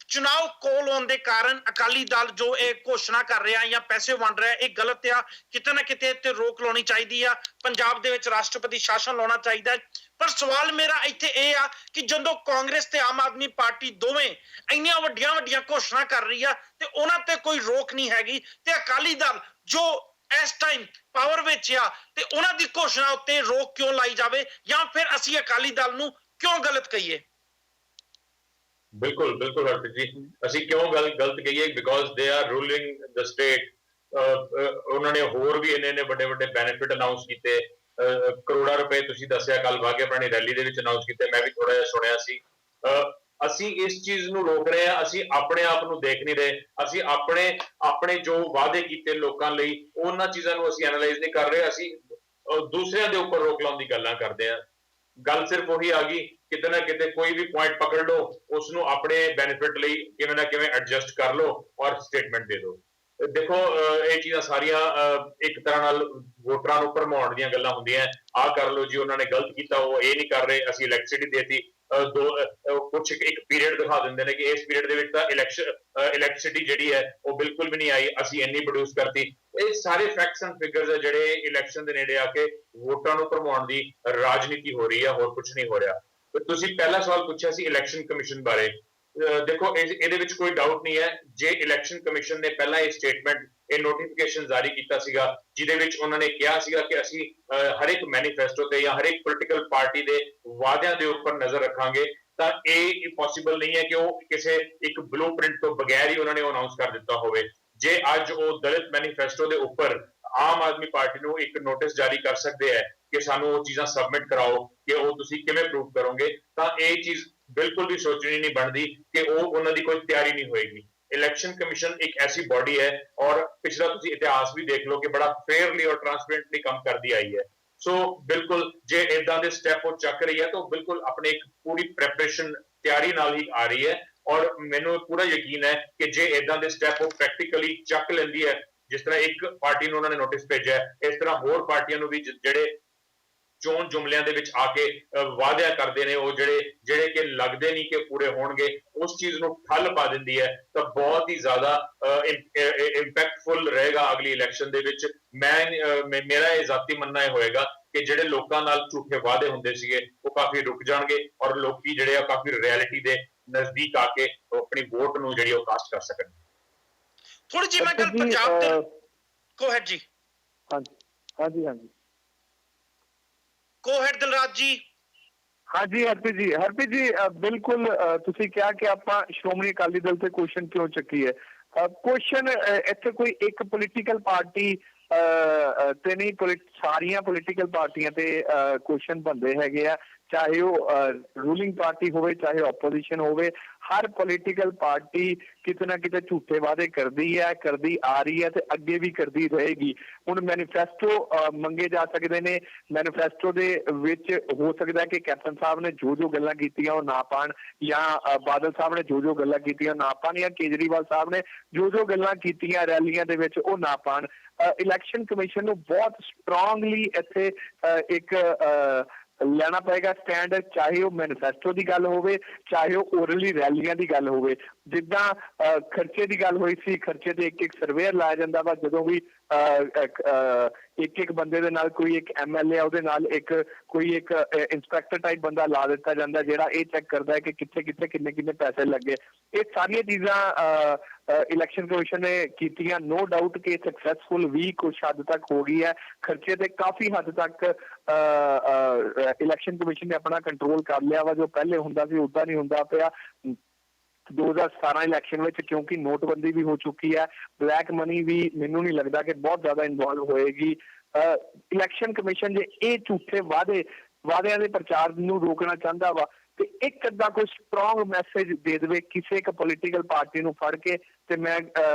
ਚੁਣਾਵ ਕੋਲ ਹੋਣ ਦੇ ਕਾਰਨ ਅਕਾਲੀ ਦਲ ਜੋ ਇਹ ਘੋਸ਼ਣਾ ਕਰ ਰਿਹਾ ਜਾਂ ਪੈਸੇ ਵੰਡ ਰਿਹਾ ਇਹ ਗਲਤ ਆ, ਕਿਤੇ ਨਾ ਕਿਤੇ ਇੱਥੇ ਰੋਕ ਲਾਉਣੀ ਚਾਹੀਦੀ ਆ, ਪੰਜਾਬ ਦੇ ਵਿੱਚ ਰਾਸ਼ਟਰਪਤੀ ਸ਼ਾਸਨ ਲਾਉਣਾ ਚਾਹੀਦਾ। ਪਰ ਸਵਾਲ ਮੇਰਾ ਇੱਥੇ ਇਹ ਆ ਕਿ ਜਦੋਂ ਕਾਂਗਰਸ ਤੇ ਆਮ ਆਦਮੀ ਪਾਰਟੀ ਦੋਵੇਂ ਇੰਨੀਆਂ ਵੱਡੀਆਂ ਘੋਸ਼ਣਾ ਕਰ ਰਹੀ ਆ ਤੇ ਉਹਨਾਂ ਤੇ ਕੋਈ ਰੋਕ ਨਹੀਂ ਹੈਗੀ, ਤੇ ਅਕਾਲੀ ਦਲ ਜੋ ਇਸ ਟਾਈਮ ਪਾਵਰ ਵਿੱਚ ਆ ਤੇ ਉਹਨਾਂ ਦੀ ਘੋਸ਼ਣਾ ਉੱਤੇ ਰੋਕ ਕਿਉਂ ਲਾਈ ਜਾਵੇ, ਜਾਂ ਫਿਰ ਅਸੀਂ ਅਕਾਲੀ ਦਲ ਨੂੰ ਕਿਉਂ ਗਲਤ ਕਹੀਏ? ਬਿਲਕੁਲ ਬਿਲਕੁਲ ਹਰਪ੍ਰੀਤ ਜੀ, ਅਸੀਂ ਕਿਉਂ ਗਲਤ ਕਹੀਏ? Because they are ruling the state. ਉਹਨਾਂ ਨੇ ਹੋਰ ਵੀ ਇੰਨੇ ਵੱਡੇ ਬੈਨੀਫਿਟ ਅਨਾਉਂਸ ਕੀਤੇ, ਕਰੋੜਾਂ ਰੁਪਏ ਤੁਸੀਂ ਦੱਸਿਆ ਕੱਲ ਬਾਘੇ ਪੁਰਾਣੀ ਰੈਲੀ ਦੇ ਵਿੱਚ ਅਨਾਉਂਸ ਕੀਤੇ, ਮੈਂ ਵੀ ਥੋੜਾ ਜਿਹਾ ਸੁਣਿਆ ਸੀ। ਅਸੀਂ ਇਸ ਚੀਜ਼ ਨੂੰ ਰੋਕ ਰਹੇ ਹਾਂ, ਅਸੀਂ ਆਪਣੇ ਆਪ ਨੂੰ ਦੇਖ ਨਹੀਂ ਰਹੇ, ਅਸੀਂ ਆਪਣੇ ਜੋ ਵਾਅਦੇ ਕੀਤੇ ਲੋਕਾਂ ਲਈ ਉਹਨਾਂ ਚੀਜ਼ਾਂ ਨੂੰ ਅਸੀਂ ਐਨਾਲਾਈਜ਼ ਨਹੀਂ ਕਰ ਰਹੇ, ਅਸੀਂ ਦੂਸਰਿਆਂ ਦੇ ਉੱਪਰ ਰੋਕ ਲਾਉਣ ਦੀ ਗੱਲਾਂ ਕਰਦੇ ਹਾਂ। ਗੱਲ ਸਿਰਫ ਉਹੀ ਆ ਗਈ, ਕਿਤੇ ਨਾ ਕਿਤੇ ਕੋਈ ਵੀ ਪੁਆਇੰਟ ਪਕੜ ਲਓ, ਉਸ ਨੂੰ ਆਪਣੇ ਬੈਨੀਫਿਟ ਲਈ ਕਿਵੇਂ ਨਾ ਕਿਵੇਂ ਐਡਜਸਟ ਕਰ ਲਓ ਔਰ ਸਟੇਟਮੈਂਟ ਦੇ ਦਿਓ। ਦੇਖੋ ਇਹ ਚੀਜ਼ਾਂ ਸਾਰੀਆਂ ਇੱਕ ਤਰ੍ਹਾਂ ਨਾਲ ਵੋਟਰਾਂ ਨੂੰ ਭਰਮਾਉਣ ਦੀਆਂ ਗੱਲਾਂ ਹੁੰਦੀਆਂ। ਆਹ ਕਰ ਲਓ ਜੀ, ਉਹਨਾਂ ਨੇ ਗਲਤ ਕੀਤਾ, ਉਹ ਇਹ ਨਹੀਂ ਕਰ ਰਹੇ, ਅਸੀਂ ਇਲੈਕਟ੍ਰਿਸਿਟੀ ਦੇਤੀ, ਕੁਝ ਇੱਕ ਪੀਰੀਅਡ ਦਿਖਾ ਦਿੰਦੇ ਨੇ ਕਿ ਇਸ ਪੀਰੀਅਡ ਦੇ ਵਿੱਚ ਤਾਂ ਇਲੈਕਟ੍ਰਿਸਿਟੀ ਜਿਹੜੀ ਹੈ ਉਹ ਬਿਲਕੁਲ ਵੀ ਨਹੀਂ ਆਈ, ਅਸੀਂ ਇੰਨੀ ਪ੍ਰੋਡਿਊਸ ਕਰਤੀ। ਇਹ ਸਾਰੇ ਫੈਕਟਸ ਐਂਡ ਫਿਗਰਸ ਹੈ ਜਿਹੜੇ ਇਲੈਕਸ਼ਨ ਦੇ ਨੇੜੇ ਆ ਕੇ ਵੋਟਾਂ ਨੂੰ ਭਰਮਾਉਣ ਦੀ ਰਾਜਨੀਤੀ ਹੋ ਰਹੀ ਹੈ, ਹੋਰ ਕੁਝ ਨਹੀਂ ਹੋ ਰਿਹਾ। ਤੁਸੀਂ ਪਹਿਲਾ ਸਵਾਲ ਪੁੱਛਿਆ ਸੀ ਇਲੈਕਸ਼ਨ ਕਮਿਸ਼ਨ ਬਾਰੇ। ਦੇਖੋ ਇਹਦੇ ਵਿੱਚ ਕੋਈ ਡਾਊਟ ਨਹੀਂ ਹੈ, ਜੇ ਇਲੈਕਸ਼ਨ ਕਮਿਸ਼ਨ ਨੇ ਪਹਿਲਾਂ ਇਹ ਸਟੇਟਮੈਂਟ, ਇਹ ਨੋਟੀਫਿਕੇਸ਼ਨ ਜਾਰੀ ਕੀਤਾ ਸੀਗਾ ਜਿਹਦੇ ਵਿੱਚ ਉਹਨਾਂ ਨੇ ਕਿਹਾ ਸੀਗਾ ਕਿ ਅਸੀਂ ਹਰ ਇੱਕ ਮੈਨੀਫੈਸਟੋ ਤੇ ਜਾਂ ਹਰ ਇੱਕ ਪੋਲੀਟੀਕਲ ਪਾਰਟੀ ਦੇ ਵਾਅਦਿਆਂ ਦੇ ਉੱਪਰ ਨਜ਼ਰ ਰੱਖਾਂਗੇ, ਤਾਂ ਇਹ ਪੋਸੀਬਲ ਨਹੀਂ ਹੈ ਕਿ ਉਹ ਕਿਸੇ ਇੱਕ ਬਲੂਪ੍ਰਿੰਟ ਤੋਂ ਬਗੈਰ ਹੀ ਉਹਨਾਂ ਨੇ ਅਨਾਉਂਸ ਕਰ ਦਿੱਤਾ ਹੋਵੇ। ਜੇ ਅੱਜ ਉਹ ਦਲਿਤ ਮੈਨੀਫੈਸਟੋ ਦੇ ਉੱਪਰ ਆਮ ਆਦਮੀ ਪਾਰਟੀ ਨੂੰ ਇੱਕ ਨੋਟਿਸ ਜਾਰੀ ਕਰ ਸਕਦੇ ਹੈ ਕਿ ਸਾਨੂੰ ਉਹ ਚੀਜ਼ਾਂ ਸਬਮਿਟ ਕਰਾਓ ਕਿ ਉਹ ਤੁਸੀਂ ਕਿਵੇਂ ਪ੍ਰੂਵ ਕਰੋਗੇ, ਤਾਂ ਇਹ ਚੀਜ਼ ਬਿਲਕੁਲ ਵੀ ਸੋਚਣੀ ਨਹੀਂ ਬਣਦੀ ਕਿ ਉਹ ਉਹਨਾਂ ਦੀ ਕੋਈ ਤਿਆਰੀ ਨਹੀਂ ਹੋਏਗੀ। ਇਲੈਕਸ਼ਨ ਕਮਿਸ਼ਨ ਇੱਕ ਐਸੀ ਬਾਡੀ ਹੈ ਔਰ ਪਿਛਲਾ ਤੁਸੀਂ ਇਤਿਹਾਸ ਵੀ ਦੇਖ ਲਓ ਕਿ ਬੜਾ ਫੇਅਰਲੀ ਔਰ ਟਰਾਂਸਪੇਰੈਂਟਲੀ ਕੰਮ ਕਰਦੀ ਆਈ ਹੈ। ਸੋ ਬਿਲਕੁਲ ਜੇ ਇਦਾਂ ਦੇ ਸਟੈਪ ਉਹ ਚੱਕ ਰਹੀ ਹੈ ਤਾਂ ਬਿਲਕੁਲ ਆਪਣੇ ਇੱਕ ਪੂਰੀ ਪ੍ਰੈਪਰੇਸ਼ਨ ਤਿਆਰੀ ਨਾਲ ਹੀ ਆ ਰਹੀ ਹੈ, ਔਰ ਮੈਨੂੰ ਪੂਰਾ ਯਕੀਨ ਹੈ ਕਿ ਜੇ ਇਦਾਂ ਦੇ ਸਟੈਪ ਉਹ ਪ੍ਰੈਕਟੀਕਲੀ ਚੱਕ ਲੈਂਦੀ ਹੈ, ਜਿਸ ਤਰ੍ਹਾਂ ਇੱਕ ਪਾਰਟੀ ਨੂੰ ਉਹਨਾਂ ਨੇ ਨੋਟਿਸ ਭੇਜਿਆ, ਇਸ ਤਰ੍ਹਾਂ ਹੋਰ ਪਾਰਟੀਆਂ ਨੂੰ ਵੀ ਜਿਹੜੇ ਚੋਣ ਜੁਮਲਿਆਂ ਦੇ ਵਿੱਚ ਆ ਕੇ ਵਾਅਦੇ ਕਰਦੇ ਨੇ, ਉਹ ਜਿਹੜੇ ਕਿ ਲੱਗਦੇ ਨਹੀਂ ਕਿ ਪੂਰੇ ਹੋਣਗੇ, ਉਸ ਚੀਜ਼ ਨੂੰ ਠੱਲ ਪਾ ਦਿੰਦੀ ਹੈ, ਤਾਂ ਬਹੁਤ ਹੀ ਜ਼ਿਆਦਾ ਇੰਪੈਕਟਫੁਲ ਰਹੇਗਾ ਅਗਲੀ ਇਲੈਕਸ਼ਨ ਦੇ ਵਿੱਚ। ਮੇਰਾ ਇਹ ਜ਼ਾਤੀ ਮੰਨਣਾ ਇਹ ਹੋਏਗਾ ਕਿ ਜਿਹੜੇ ਲੋਕਾਂ ਨਾਲ ਝੂਠੇ ਵਾਅਦੇ ਹੁੰਦੇ ਸੀਗੇ ਉਹ ਕਾਫੀ ਰੁਕ ਜਾਣਗੇ ਔਰ ਲੋਕੀ ਜਿਹੜੇ ਆ ਕਾਫੀ ਰਿਐਲਿਟੀ ਦੇ ਨਜ਼ਦੀਕ ਆ ਕੇ ਆਪਣੀ ਵੋਟ ਨੂੰ ਜਿਹੜੀ ਉਹ ਕਾਸਟ ਕਰ ਸਕਣ। ਥੋੜੀ ਜਿਹੀ ਮੈਂ ਗੱਲ ਪੰਜਾਬ ਦੇ ਗੋ ਹੈਡ ਜੀ। ਹਾਂਜੀ ਗੋ ਹੈਡ ਦਿਲਰਾਜ ਜੀ। ਹਾਂਜੀ ਹਰਪ੍ਰੀਤ ਜੀ ਬਿਲਕੁਲ ਤੁਸੀਂ ਕਿਹਾ ਕਿ ਆਪਾਂ ਸ਼੍ਰੋਮਣੀ ਅਕਾਲੀ ਦਲ ਤੇ ਕੁਐਸਚਨ ਕਿਉਂ ਚੱਕੀ ਹੈ। ਕੁਐਸਚਨ ਇੱਥੇ ਕੋਈ ਇੱਕ ਪੋਲੀਟੀਕਲ ਪਾਰਟੀ ਤੇ ਨਹੀਂ, ਸਾਰੀਆਂ ਪੋਲੀਟੀਕਲ ਪਾਰਟੀਆਂ ਤੇ ਕੁਐਸਚਨ ਬਣਦੇ ਹੈਗੇ ਆ, ਚਾਹੇ ਉਹ ਰੂਲਿੰਗ ਪਾਰਟੀ ਹੋਵੇ ਚਾਹੇ ਆਪੋਜੀਸ਼ਨ ਹੋਵੇ। ਹਰ ਪੋਲੀਟੀਕਲ ਪਾਰਟੀ ਕਿਤੇ ਨਾ ਕਿਤੇ ਝੂਠੇ ਵਾਅਦੇ ਕਰਦੀ ਆ ਰਹੀ ਹੈ ਤੇ ਅੱਗੇ ਵੀ ਕਰਦੀ ਰਹੇਗੀ। ਹੁਣ ਮੈਨੀਫੈਸਟੋ ਮੰਗੇ ਜਾ ਸਕਦੇ ਨੇ, ਮੈਨੀਫੈਸਟੋ ਦੇ ਵਿੱਚ ਹੋ ਸਕਦਾ ਕਿ ਕੈਪਟਨ ਸਾਹਿਬ ਨੇ ਜੋ ਗੱਲਾਂ ਕੀਤੀਆਂ ਉਹ ਨਾ ਪਾਣ, ਜਾਂ ਬਾਦਲ ਸਾਹਿਬ ਨੇ ਜੋ ਗੱਲਾਂ ਕੀਤੀਆਂ ਨਾ ਪਾਣ, ਜਾਂ ਕੇਜਰੀਵਾਲ ਸਾਹਿਬ ਨੇ ਜੋ ਗੱਲਾਂ ਕੀਤੀਆਂ ਰੈਲੀਆਂ ਦੇ ਵਿੱਚ ਉਹ ਨਾ ਪਾਣ। ਇਲੈਕਸ਼ਨ ਕਮਿਸ਼ਨ ਨੂੰ ਬਹੁਤ ਸਟਰੋਂਗਲੀ ਇੱਥੇ ਇੱਕ ਲੈਣਾ ਪਏਗਾ ਸਟੈਂਡ, ਚਾਹੇ ਉਹ ਮੈਨੀਫੈਸਟੋ ਦੀ ਗੱਲ ਹੋਵੇ ਚਾਹੇ ਉਹ ਓਰਲੀ ਰੈਲੀਆਂ ਦੀ ਗੱਲ ਹੋਵੇ। ਜਿੱਦਾਂ ਖਰਚੇ ਦੀ ਗੱਲ ਹੋਈ ਸੀ, ਖਰਚੇ ਤੇ ਇੱਕ ਸਰਵੇਅਰ ਲਾਇਆ ਜਾਂਦਾ ਵਾ, ਜਦੋਂ ਵੀ ਇੱਕ ਬੰਦੇ ਦੇ ਨਾਲ ਕੋਈ ਇੱਕ MLA ਉਹਦੇ ਨਾਲ ਕੋਈ ਇੱਕ ਇੰਸਪੈਕਟਰ ਟਾਈਪ ਬੰਦਾ ਲਾ ਦਿੱਤਾ ਜਾਂਦਾ ਜਿਹੜਾ ਇਹ ਚੈੱਕ ਕਰਦਾ ਹੈ ਕਿ ਕਿੱਥੇ ਕਿੰਨੇ ਪੈਸੇ ਲੱਗੇ। ਇਹ ਸਾਰੀਆਂ ਚੀਜ਼ਾਂ ਇਲੈਕਸ਼ਨ ਕਮਿਸ਼ਨ ਨੇ ਕੀਤੀਆਂ। ਨੋ ਡਾਊਟ ਕਿ ਸਕਸੈਸਫੁਲ ਵੀ ਕੁਝ ਹੱਦ ਤੱਕ ਹੋ ਗਈ ਹੈ। ਖਰਚੇ ਤੇ ਕਾਫੀ ਹੱਦ ਤੱਕ ਇਲੈਕਸ਼ਨ ਕਮਿਸ਼ਨ ਨੇ ਆਪਣਾ ਕੰਟਰੋਲ ਕਰ ਲਿਆ ਵਾ, ਜੋ ਪਹਿਲੇ ਹੁੰਦਾ ਸੀ ਉਦਾਂ ਨਹੀਂ ਹੁੰਦਾ ਪਿਆ। 2017 ਇਲੈਕਸ਼ਨ ਵਿੱਚ ਕਿਉਂਕਿ ਨੋਟਬੰਦੀ ਵੀ ਹੋ ਚੁੱਕੀ ਹੈ, ਬਲੈਕ ਮਨੀ ਵੀ ਮੈਨੂੰ ਨਹੀਂ ਲੱਗਦਾ ਕਿ ਬਹੁਤ ਜ਼ਿਆਦਾ ਇਨਵੋਲਵ ਹੋਏਗੀ। ਇਲੈਕਸ਼ਨ ਕਮਿਸ਼ਨ ਜੇ ਇਹ ਝੂਠੇ ਵਾਅਦਿਆਂ ਦੇ ਪ੍ਰਚਾਰ ਨੂੰ ਰੋਕਣਾ ਚਾਹੁੰਦਾ ਵਾ ਤੇ ਇੱਕ ਅੱਧਾ ਕੋਈ ਸਟਰੋਂਗ ਮੈਸੇਜ ਦੇ ਦੇਵੇ ਕਿਸੇ ਇੱਕ ਪੋਲੀਟੀਕਲ ਪਾਰਟੀ ਨੂੰ ਫੜ ਕੇ, ਤੇ ਮੈਂ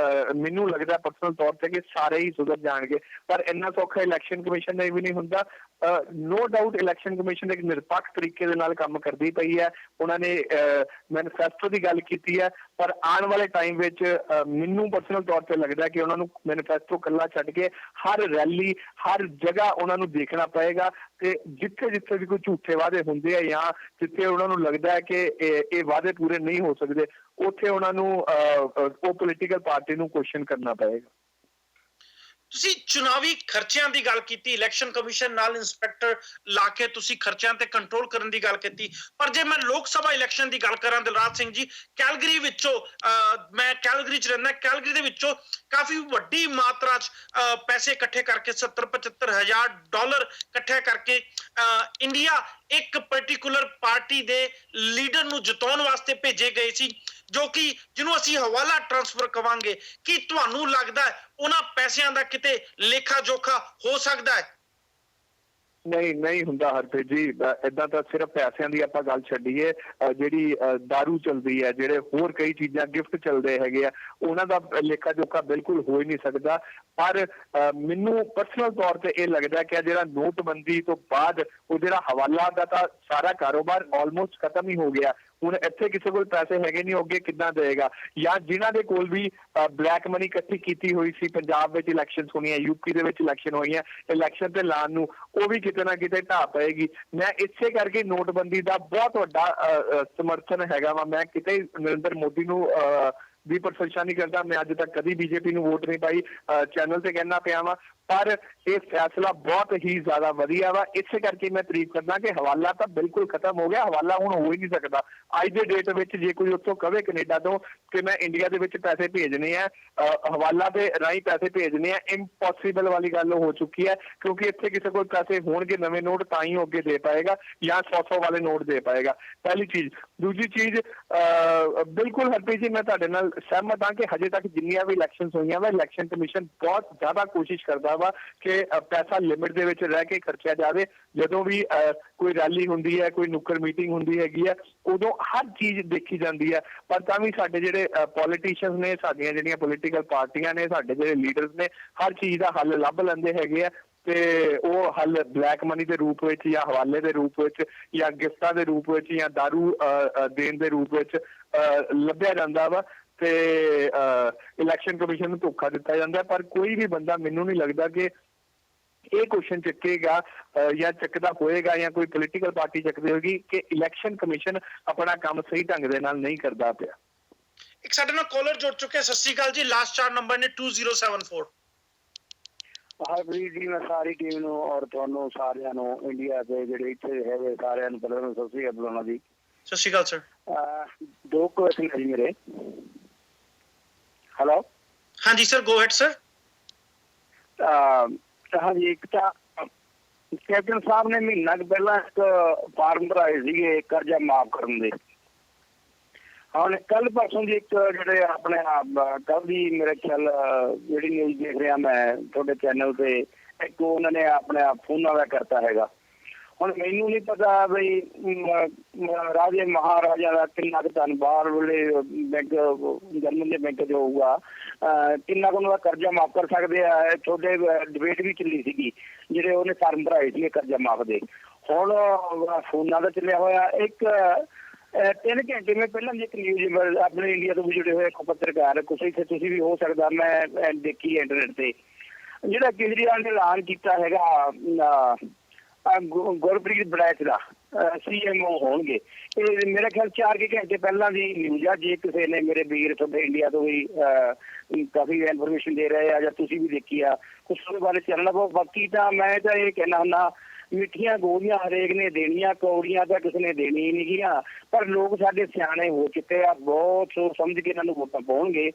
ਮੈਨੂੰ ਲੱਗਦਾ ਪਰਸਨਲ ਤੌਰ ਤੇ ਕਿ ਸਾਰੇ ਹੀ ਸੁਧਰ ਜਾਣਗੇ। ਪਰ ਇੰਨਾ ਸੌਖਾ ਇਲੈਕਸ਼ਨ ਕਮਿਸ਼ਨ ਨੇ ਵੀ ਨਹੀਂ ਹੁੰਦਾ। ਨੋ ਡਾਊਟ ਇਲੈਕਸ਼ਨ ਕਮਿਸ਼ਨ ਇੱਕ ਨਿਰਪੱਖ ਤਰੀਕੇ ਦੇ ਨਾਲ ਕੰਮ ਕਰਦੀ ਪਈ ਹੈ। ਉਹਨਾਂ ਨੇ ਮੈਨੀਫੈਸਟੋ ਦੀ ਗੱਲ ਕੀਤੀ ਹੈ, ਪਰ ਆਉਣ ਵਾਲੇ ਟਾਈਮ ਵਿੱਚ ਮੈਨੂੰ ਪਰਸਨਲ ਤੌਰ ਤੇ ਲੱਗਦਾ ਕਿ ਉਹਨਾਂ ਨੂੰ ਮੈਨੀਫੈਸਟੋ ਇਕੱਲਾ ਛੱਡ ਕੇ ਹਰ ਰੈਲੀ, ਹਰ ਜਗ੍ਹਾ ਉਹਨਾਂ ਨੂੰ ਦੇਖਣਾ ਪਏਗਾ, ਤੇ ਜਿੱਥੇ ਜਿੱਥੇ ਵੀ ਕੋਈ ਝੂਠੇ ਵਾਅਦੇ ਹੁੰਦੇ ਆ ਜਾਂ ਜਿੱਥੇ ਉਹਨਾਂ ਨੂੰ ਲੱਗਦਾ ਹੈ ਕਿ ਇਹ ਵਾਅਦੇ ਪੂਰੇ ਨਹੀਂ ਹੋ ਸਕਦੇ, ਉੱਥੇ ਉਹਨਾਂ ਨੂੰ ਉਹ ਪੋਲੀਟੀਕਲ ਪਾਰਟੀ ਨੂੰ ਕੁਐਸਚਨ ਕਰਨਾ ਪਏਗਾ। ਤੁਸੀਂ ਚੁਣਾਵੀ ਖਰਚਿਆਂ ਦੀ ਗੱਲ ਕੀਤੀ, ਇਲੈਕਸ਼ਨ ਕਮਿਸ਼ਨ ਨਾਲ ਇੰਸਪੈਕਟਰ ਲਾ ਕੇ ਤੁਸੀਂ ਖਰਚਿਆਂ ਤੇ ਕੰਟਰੋਲ ਕਰਨ ਦੀ ਗੱਲ ਕੀਤੀ, ਪਰ ਜੇ ਮੈਂ ਲੋਕ ਸਭਾ ਇਲੈਕਸ਼ਨ ਦੀ ਗੱਲ ਕਰਾਂ ਦਿਲਰਾਜ ਸਿੰਘ ਜੀ, ਕੈਲਗਰੀ ਵਿੱਚੋਂ ਮੈਂ ਕੈਲਗਰੀ 'ਚ ਰਹਿੰਦਾ, ਕੈਲਗਰੀ ਦੇ ਵਿੱਚੋਂ ਕਾਫੀ ਵੱਡੀ ਮਾਤਰਾ 'ਚ ਪੈਸੇ ਇਕੱਠੇ ਕਰਕੇ $70-75,000 ਇਕੱਠੇ ਕਰਕੇ ਇੰਡੀਆ ਇੱਕ ਪਾਰਟਿਕੂਲਰ ਪਾਰਟੀ ਦੇ ਲੀਡਰ ਨੂੰ ਜਿਤਾਉਣ ਵਾਸਤੇ ਭੇਜੇ ਗਏ ਸੀ, ਜੋ ਕਿ ਜਿਹਨੂੰ ਅਸੀਂ ਹਵਾਲਾ ਟ੍ਰਾਂਸਫਰ ਕਵਾਂਗੇ। ਕੀ ਤੁਹਾਨੂੰ ਲੱਗਦਾ ਹੈ ਉਹਨਾਂ ਪੈਸਿਆਂ ਦਾ ਕਿਤੇ ਲੇਖਾ ਜੋਖਾ ਹੋ ਸਕਦਾ ਹੈ? ਨਹੀਂ ਹੁੰਦਾ ਹਰਪ੍ਰੀਤ ਜੀ, ਏਦਾਂ ਤਾਂ ਸਿਰਫ ਪੈਸਿਆਂ ਦੀ ਆਪਾਂ ਗੱਲ ਛੱਡੀਏ, ਜਿਹੜੀ ਦਾਰੂ ਚੱਲਦੀ ਹੈ, ਜਿਹੜੇ ਹੋਰ ਕਈ ਚੀਜ਼ਾਂ ਗਿਫਟ ਚੱਲਦੇ ਹੈਗੇ ਆ, ਉਹਨਾਂ ਦਾ ਲੇਖਾ ਜੋਖਾ ਬਿਲਕੁਲ ਹੋ ਹੀ ਨਹੀਂ ਸਕਦਾ। ਪਰ ਮੈਨੂੰ ਪਰਸਨਲ ਤੌਰ ਤੇ ਇਹ ਲੱਗਦਾ ਕਿ ਜਿਹੜਾ ਨੋਟਬੰਦੀ ਤੋਂ ਬਾਅਦ ਉਹ ਜਿਹੜਾ ਹਵਾਲਾ ਦਾ ਤਾਂ ਸਾਰਾ ਕਾਰੋਬਾਰ ਆਲਮੋਸਟ ਖਤਮ ਹੀ ਹੋ ਗਿਆ। ਹੁਣ ਇੱਥੇ ਕਿਸੇ ਕੋਲ ਪੈਸੇ ਹੈਗੇ ਨਹੀਂ, ਅੱਗੇ ਕਿੱਦਾਂ ਦੇਗਾ? ਜਾਂ ਜਿਨ੍ਹਾਂ ਦੇ ਕੋਲ ਵੀ ਬਲੈਕ ਮਨੀ ਇਕੱਠੀ ਕੀਤੀ ਹੋਈ ਸੀ, ਪੰਜਾਬ ਵਿੱਚ ਇਲੈਕਸ਼ਨ ਹੋਣੀਆਂ, ਯੂਪੀ ਦੇ ਵਿੱਚ ਇਲੈਕਸ਼ਨ ਹੋਈਆਂ, ਇਲੈਕਸ਼ਨ ਤੇ ਲਾਉਣ ਨੂੰ, ਉਹ ਵੀ ਕਿਤੇ ਨਾ ਕਿਤੇ ਢਾਹ ਪਏਗੀ। ਮੈਂ ਇਸੇ ਕਰਕੇ ਨੋਟਬੰਦੀ ਦਾ ਬਹੁਤ ਵੱਡਾ ਸਮਰਥਨ ਹੈਗਾ ਵਾ। ਮੈਂ ਕਿਤੇ ਨਰਿੰਦਰ ਮੋਦੀ ਨੂੰ ਦੀ ਪ੍ਰਸ਼ੰਸਾ ਨਹੀਂ ਕਰਦਾ, ਮੈਂ ਅੱਜ ਤੱਕ ਕਦੀ ਬੀਜੇਪੀ ਨੂੰ ਵੋਟ ਨਹੀਂ ਪਾਈ, ਚੈਨਲ ਤੇ ਕਹਿਣਾ ਪਿਆ ਵਾ, ਪਰ ਇਹ ਫੈਸਲਾ ਬਹੁਤ ਹੀ ਜ਼ਿਆਦਾ ਵਧੀਆ ਵਾ। ਇਸੇ ਕਰਕੇ ਮੈਂ ਤਾਰੀਫ ਕਰਦਾ ਕਿ ਹਵਾਲਾ ਤਾਂ ਬਿਲਕੁਲ ਖਤਮ ਹੋ ਗਿਆ, ਹਵਾਲਾ ਹੁਣ ਹੋ ਹੀ ਨਹੀਂ ਸਕਦਾ। ਅੱਜ ਦੇ ਡੇਟ ਵਿੱਚ ਜੇ ਕੋਈ ਉੱਥੋਂ ਕਵੇ ਕੈਨੇਡਾ ਤੋਂ ਕਿ ਮੈਂ ਇੰਡੀਆ ਦੇ ਵਿੱਚ ਪੈਸੇ ਭੇਜਣੇ ਆ, ਹਵਾਲਾ ਦੇ ਰਾਹੀਂ ਪੈਸੇ ਭੇਜਣੇ ਆ, ਇੰਪੋਸੀਬਲ ਵਾਲੀ ਗੱਲ ਹੋ ਚੁੱਕੀ ਹੈ, ਕਿਉਂਕਿ ਇੱਥੇ ਕਿਸੇ ਕੋਲ ਪੈਸੇ ਹੋਣਗੇ ਨਵੇਂ ਨੋਟ ਤਾਂ ਹੀ ਉਹ ਅੱਗੇ ਦੇ ਪਾਏਗਾ ਜਾਂ 100 ਵਾਲੇ ਨੋਟ ਦੇ ਪਾਏਗਾ। ਪਹਿਲੀ ਚੀਜ਼। ਦੂਜੀ ਚੀਜ਼, ਬਿਲਕੁਲ ਹਰਪ੍ਰੀਤ ਜੀ ਮੈਂ ਤੁਹਾਡੇ ਨਾਲ ਸਹਿਮਤ ਹਾਂ ਕਿ ਹਜੇ ਤੱਕ ਜਿੰਨੀਆਂ ਵੀ ਇਲੈਕਸ਼ਨ ਹੋਈਆਂ ਵਾ, ਇਲੈਕਸ਼ਨ ਕਮਿਸ਼ਨ ਬਹੁਤ ਜ਼ਿਆਦਾ ਕੋਸ਼ਿਸ਼ ਕਰਦਾ ਵਾ ਕਿ ਪੈਸਾ ਲਿਮਿਟ ਦੇ ਵਿੱਚ ਰਹਿ ਕੇ ਖਰਚਿਆ ਜਾਵੇ। ਜਦੋਂ ਵੀ ਕੋਈ ਰੈਲੀ ਹੁੰਦੀ ਹੈ, ਕੋਈ ਨੁੱਕੜ ਮੀਟਿੰਗ ਹੁੰਦੀ ਹੈਗੀ ਆ, ਉਦੋਂ ਹਰ ਚੀਜ਼ ਦੇਖੀ ਜਾਂਦੀ ਹੈ। ਪਰ ਤਾਂ ਵੀ ਸਾਡੇ ਜਿਹੜੇ ਪੋਲੀਟੀਸ਼ੀਅਨਸ ਨੇ, ਸਾਡੀਆਂ ਜਿਹੜੀਆਂ ਪੋਲੀਟੀਕਲ ਪਾਰਟੀਆਂ ਨੇ, ਸਾਡੇ ਜਿਹੜੇ ਲੀਡਰਸ ਨੇ, ਹਰ ਚੀਜ਼ ਦਾ ਹੱਲ ਲੱਭ ਲੈਂਦੇ ਹੈਗੇ ਆ, ਤੇ ਉਹ ਹੱਲ ਬਲੈਕ ਮਨੀ ਦੇ ਰੂਪ ਵਿੱਚ ਜਾਂ ਹਵਾਲੇ ਦੇ ਰੂਪ ਵਿੱਚ ਜਾਂ ਗਿਫਟਾਂ ਦੇ ਰੂਪ ਵਿੱਚ ਜਾਂ ਦਾਰੂ ਦੇਣ ਦੇ ਰੂਪ ਵਿੱਚ ਲੱਭਿਆ ਜਾਂਦਾ ਵਾ, ਤੇ ਇਲੈਕਸ਼ਨ ਕਮਿਸ਼ਨ ਨੂੰ ਧੋਖਾ ਦਿੱਤਾ ਜਾਂਦਾ। ਪਰ ਕੋਈ ਵੀ ਬੰਦਾ, ਮੈਨੂੰ ਨਹੀਂ ਲੱਗਦਾ ਕਿ ਇਹ ਕੁਐਸਚਨ ਚੱਕੇਗਾ ਜਾਂ ਚੱਕਦਾ ਹੋਏਗਾ ਜਾਂ ਕੋਈ ਪੋਲੀਟੀਕਲ ਪਾਰਟੀ ਚੱਕਦੀ ਹੋਏਗੀ ਕਿ ਇਲੈਕਸ਼ਨ ਕਮਿਸ਼ਨ ਆਪਣਾ ਕੰਮ ਸਹੀ ਢੰਗ ਦੇ ਨਾਲ ਨਹੀਂ ਕਰਦਾ ਪਿਆ। ਇੱਕ ਸਾਡੇ ਨਾਲ ਕਾਲਰ ਜੁੜ ਚੁੱਕੇ, ਸਤਿ ਸ਼੍ਰੀ ਅਕਾਲ ਜੀ, ਲਾਸਟ 4 ਨੰਬਰ ਨੇ 2074। ਹਰਪ੍ਰੀਤ ਜੀ, ਮੈਂ ਸਾਰੀ ਟੀਮ ਨੂੰ ਔਰ ਤੁਹਾਨੂੰ ਸਾਰਿਆਂ ਨੂੰ, ਇੰਡੀਆ ਦੇ ਜਿਹੜੇ ਇੱਥੇ ਹੈਗੇ ਸਾਰਿਆਂ ਨੂੰ ਪਹਿਲਾਂ ਸਤਿ ਸ਼੍ਰੀ ਅਕਾਲ ਬੁਲਾਉਣਾ ਜੀ। ਸਤਿ ਸ਼੍ਰੀ ਅਕਾਲ ਸਰ। 2 ਕੁਐਸਚਨ ਹੈ ਜੀ ਮੇਰੇ। ਹੈਲੋ, ਹਾਂਜੀ ਸਰ, ਗੋ ਹੈਡ ਸਰ। ਹਾਂਜੀ, ਇੱਕ ਤਾਂ ਕੈਪਟਨ ਸਾਹਿਬ ਨੇ ਮਹੀਨਾ ਕੁ ਪਹਿਲਾਂ ਇੱਕ ਫਾਰਮ ਭਰਾਏ ਸੀਗੇ ਕਰਜ਼ਾ ਮਾਫ ਕਰਨ ਦੇ। ਹੁਣ ਕੱਲ ਪਰਸੋਂ ਦੀ ਇੱਕ ਜਿਹੜੇ ਆਪਣੇ ਕੱਲ ਦੀ ਮੇਰੇ ਖਿਆਲ ਜਿਹੜੀ ਨਿਊਜ਼ ਦੇਖ ਰਿਹਾ ਮੈਂ ਤੁਹਾਡੇ ਚੈਨਲ ਤੇ, ਇੱਕ ਉਹਨਾਂ ਨੇ ਆਪਣੇ ਫੋਨਾਂ ਦਾ ਕਰਤਾ ਹੈਗਾ। ਹੁਣ ਮੈਨੂੰ ਨਹੀਂ ਪਤਾ ਬਈ ਰਾਜੇ ਮਹਾਰਾਜਾ ਦਾ ਕਿੰਨਾ ਕੁ ਧਨ ਬਾਹਰ ਵੇਲੇ ਬੈਂਕ, ਜਰਮਨ ਦੇ ਬੈਂਕ 'ਚ ਹੋਊਗਾ, ਕਿੰਨਾ ਕੁ ਉਹਨਾਂ ਦਾ ਕਰਜ਼ਾ ਮਾਫ ਕਰ ਸਕਦੇ ਆ। ਤੁਹਾਡੇ ਡਿਬੇਟ ਵੀ ਚੱਲੀ ਸੀਗੀ, ਜਿਹੜੇ ਉਹਨੇ ਫਾਰਮ ਭਰਾਏ ਸੀਗੇ ਕਰਜ਼ਾ ਮਾਫ ਦੇ। ਹੁਣ ਫੋਨਾਂ ਦਾ ਚੱਲਿਆ ਹੋਇਆ ਇੱਕ 3 ਘੰਟੇ ਮੈਂ ਪਹਿਲਾਂ ਦੀ ਇੱਕ ਨਿਊਜ਼ ਆਪਣੇ ਇੰਡੀਆ ਤੋਂ ਵੀ ਜੁੜੇ ਹੋਏ ਇੱਕ ਪੱਤਰਕਾਰ, ਤੁਸੀਂ ਵੀ ਹੋ ਸਕਦਾ, ਮੈਂ ਦੇਖੀ ਇੰਟਰਨੈਟ ਤੇ, ਜਿਹੜਾ ਕੇਜਰੀਵਾਲ ਨੇ ਐਲਾਨ ਕੀਤਾ ਹੈਗਾ ਗੁਰਪ੍ਰੀਤ ਬੜੈਚ ਦਾ CMO ਹੋਣਗੇ। ਇਹ ਮੇਰਾ ਖਿਆਲ 4 ਘੰਟੇ ਪਹਿਲਾਂ ਦੀ ਨਿਊਜ਼ ਆ। ਜੇ ਕਿਸੇ ਨੇ, ਮੇਰੇ ਵੀਰ ਤੁਹਾਡੇ ਇੰਡੀਆ ਤੋਂ ਵੀ ਕਾਫੀ ਇਨਫੋਰਮੇਸ਼ਨ ਦੇ ਰਹੇ ਆ ਜਾਂ ਤੁਸੀਂ ਵੀ ਦੇਖੀ ਆ, ਕੁਛ ਉਹਦੇ ਬਾਰੇ ਚੱਲਣਾ ਪਊ। ਬਾਕੀ ਤਾਂ ਮੈਂ ਤਾਂ ਇਹ ਕਹਿਣਾ ਹੁੰਦਾ, ਮਿੱਠੀਆਂ ਗੋਲੀਆਂ ਹਰੇਕ ਨੇ ਦੇਣੀਆਂ, ਕੌੜੀਆਂ ਤਾਂ ਕਿਸੇ ਨੇ ਦੇਣੀ ਹੀ ਨਹੀਂ ਗੀਆਂ। ਪਰ ਲੋਕ ਸਾਡੇ ਸਿਆਣੇ ਹੋ ਚੁੱਕੇ ਆ, ਬਹੁਤ ਸੋਚ ਸਮਝ ਕੇ ਇਹਨਾਂ ਨੂੰ ਵੋਟਾਂ ਪਾਉਣਗੇ,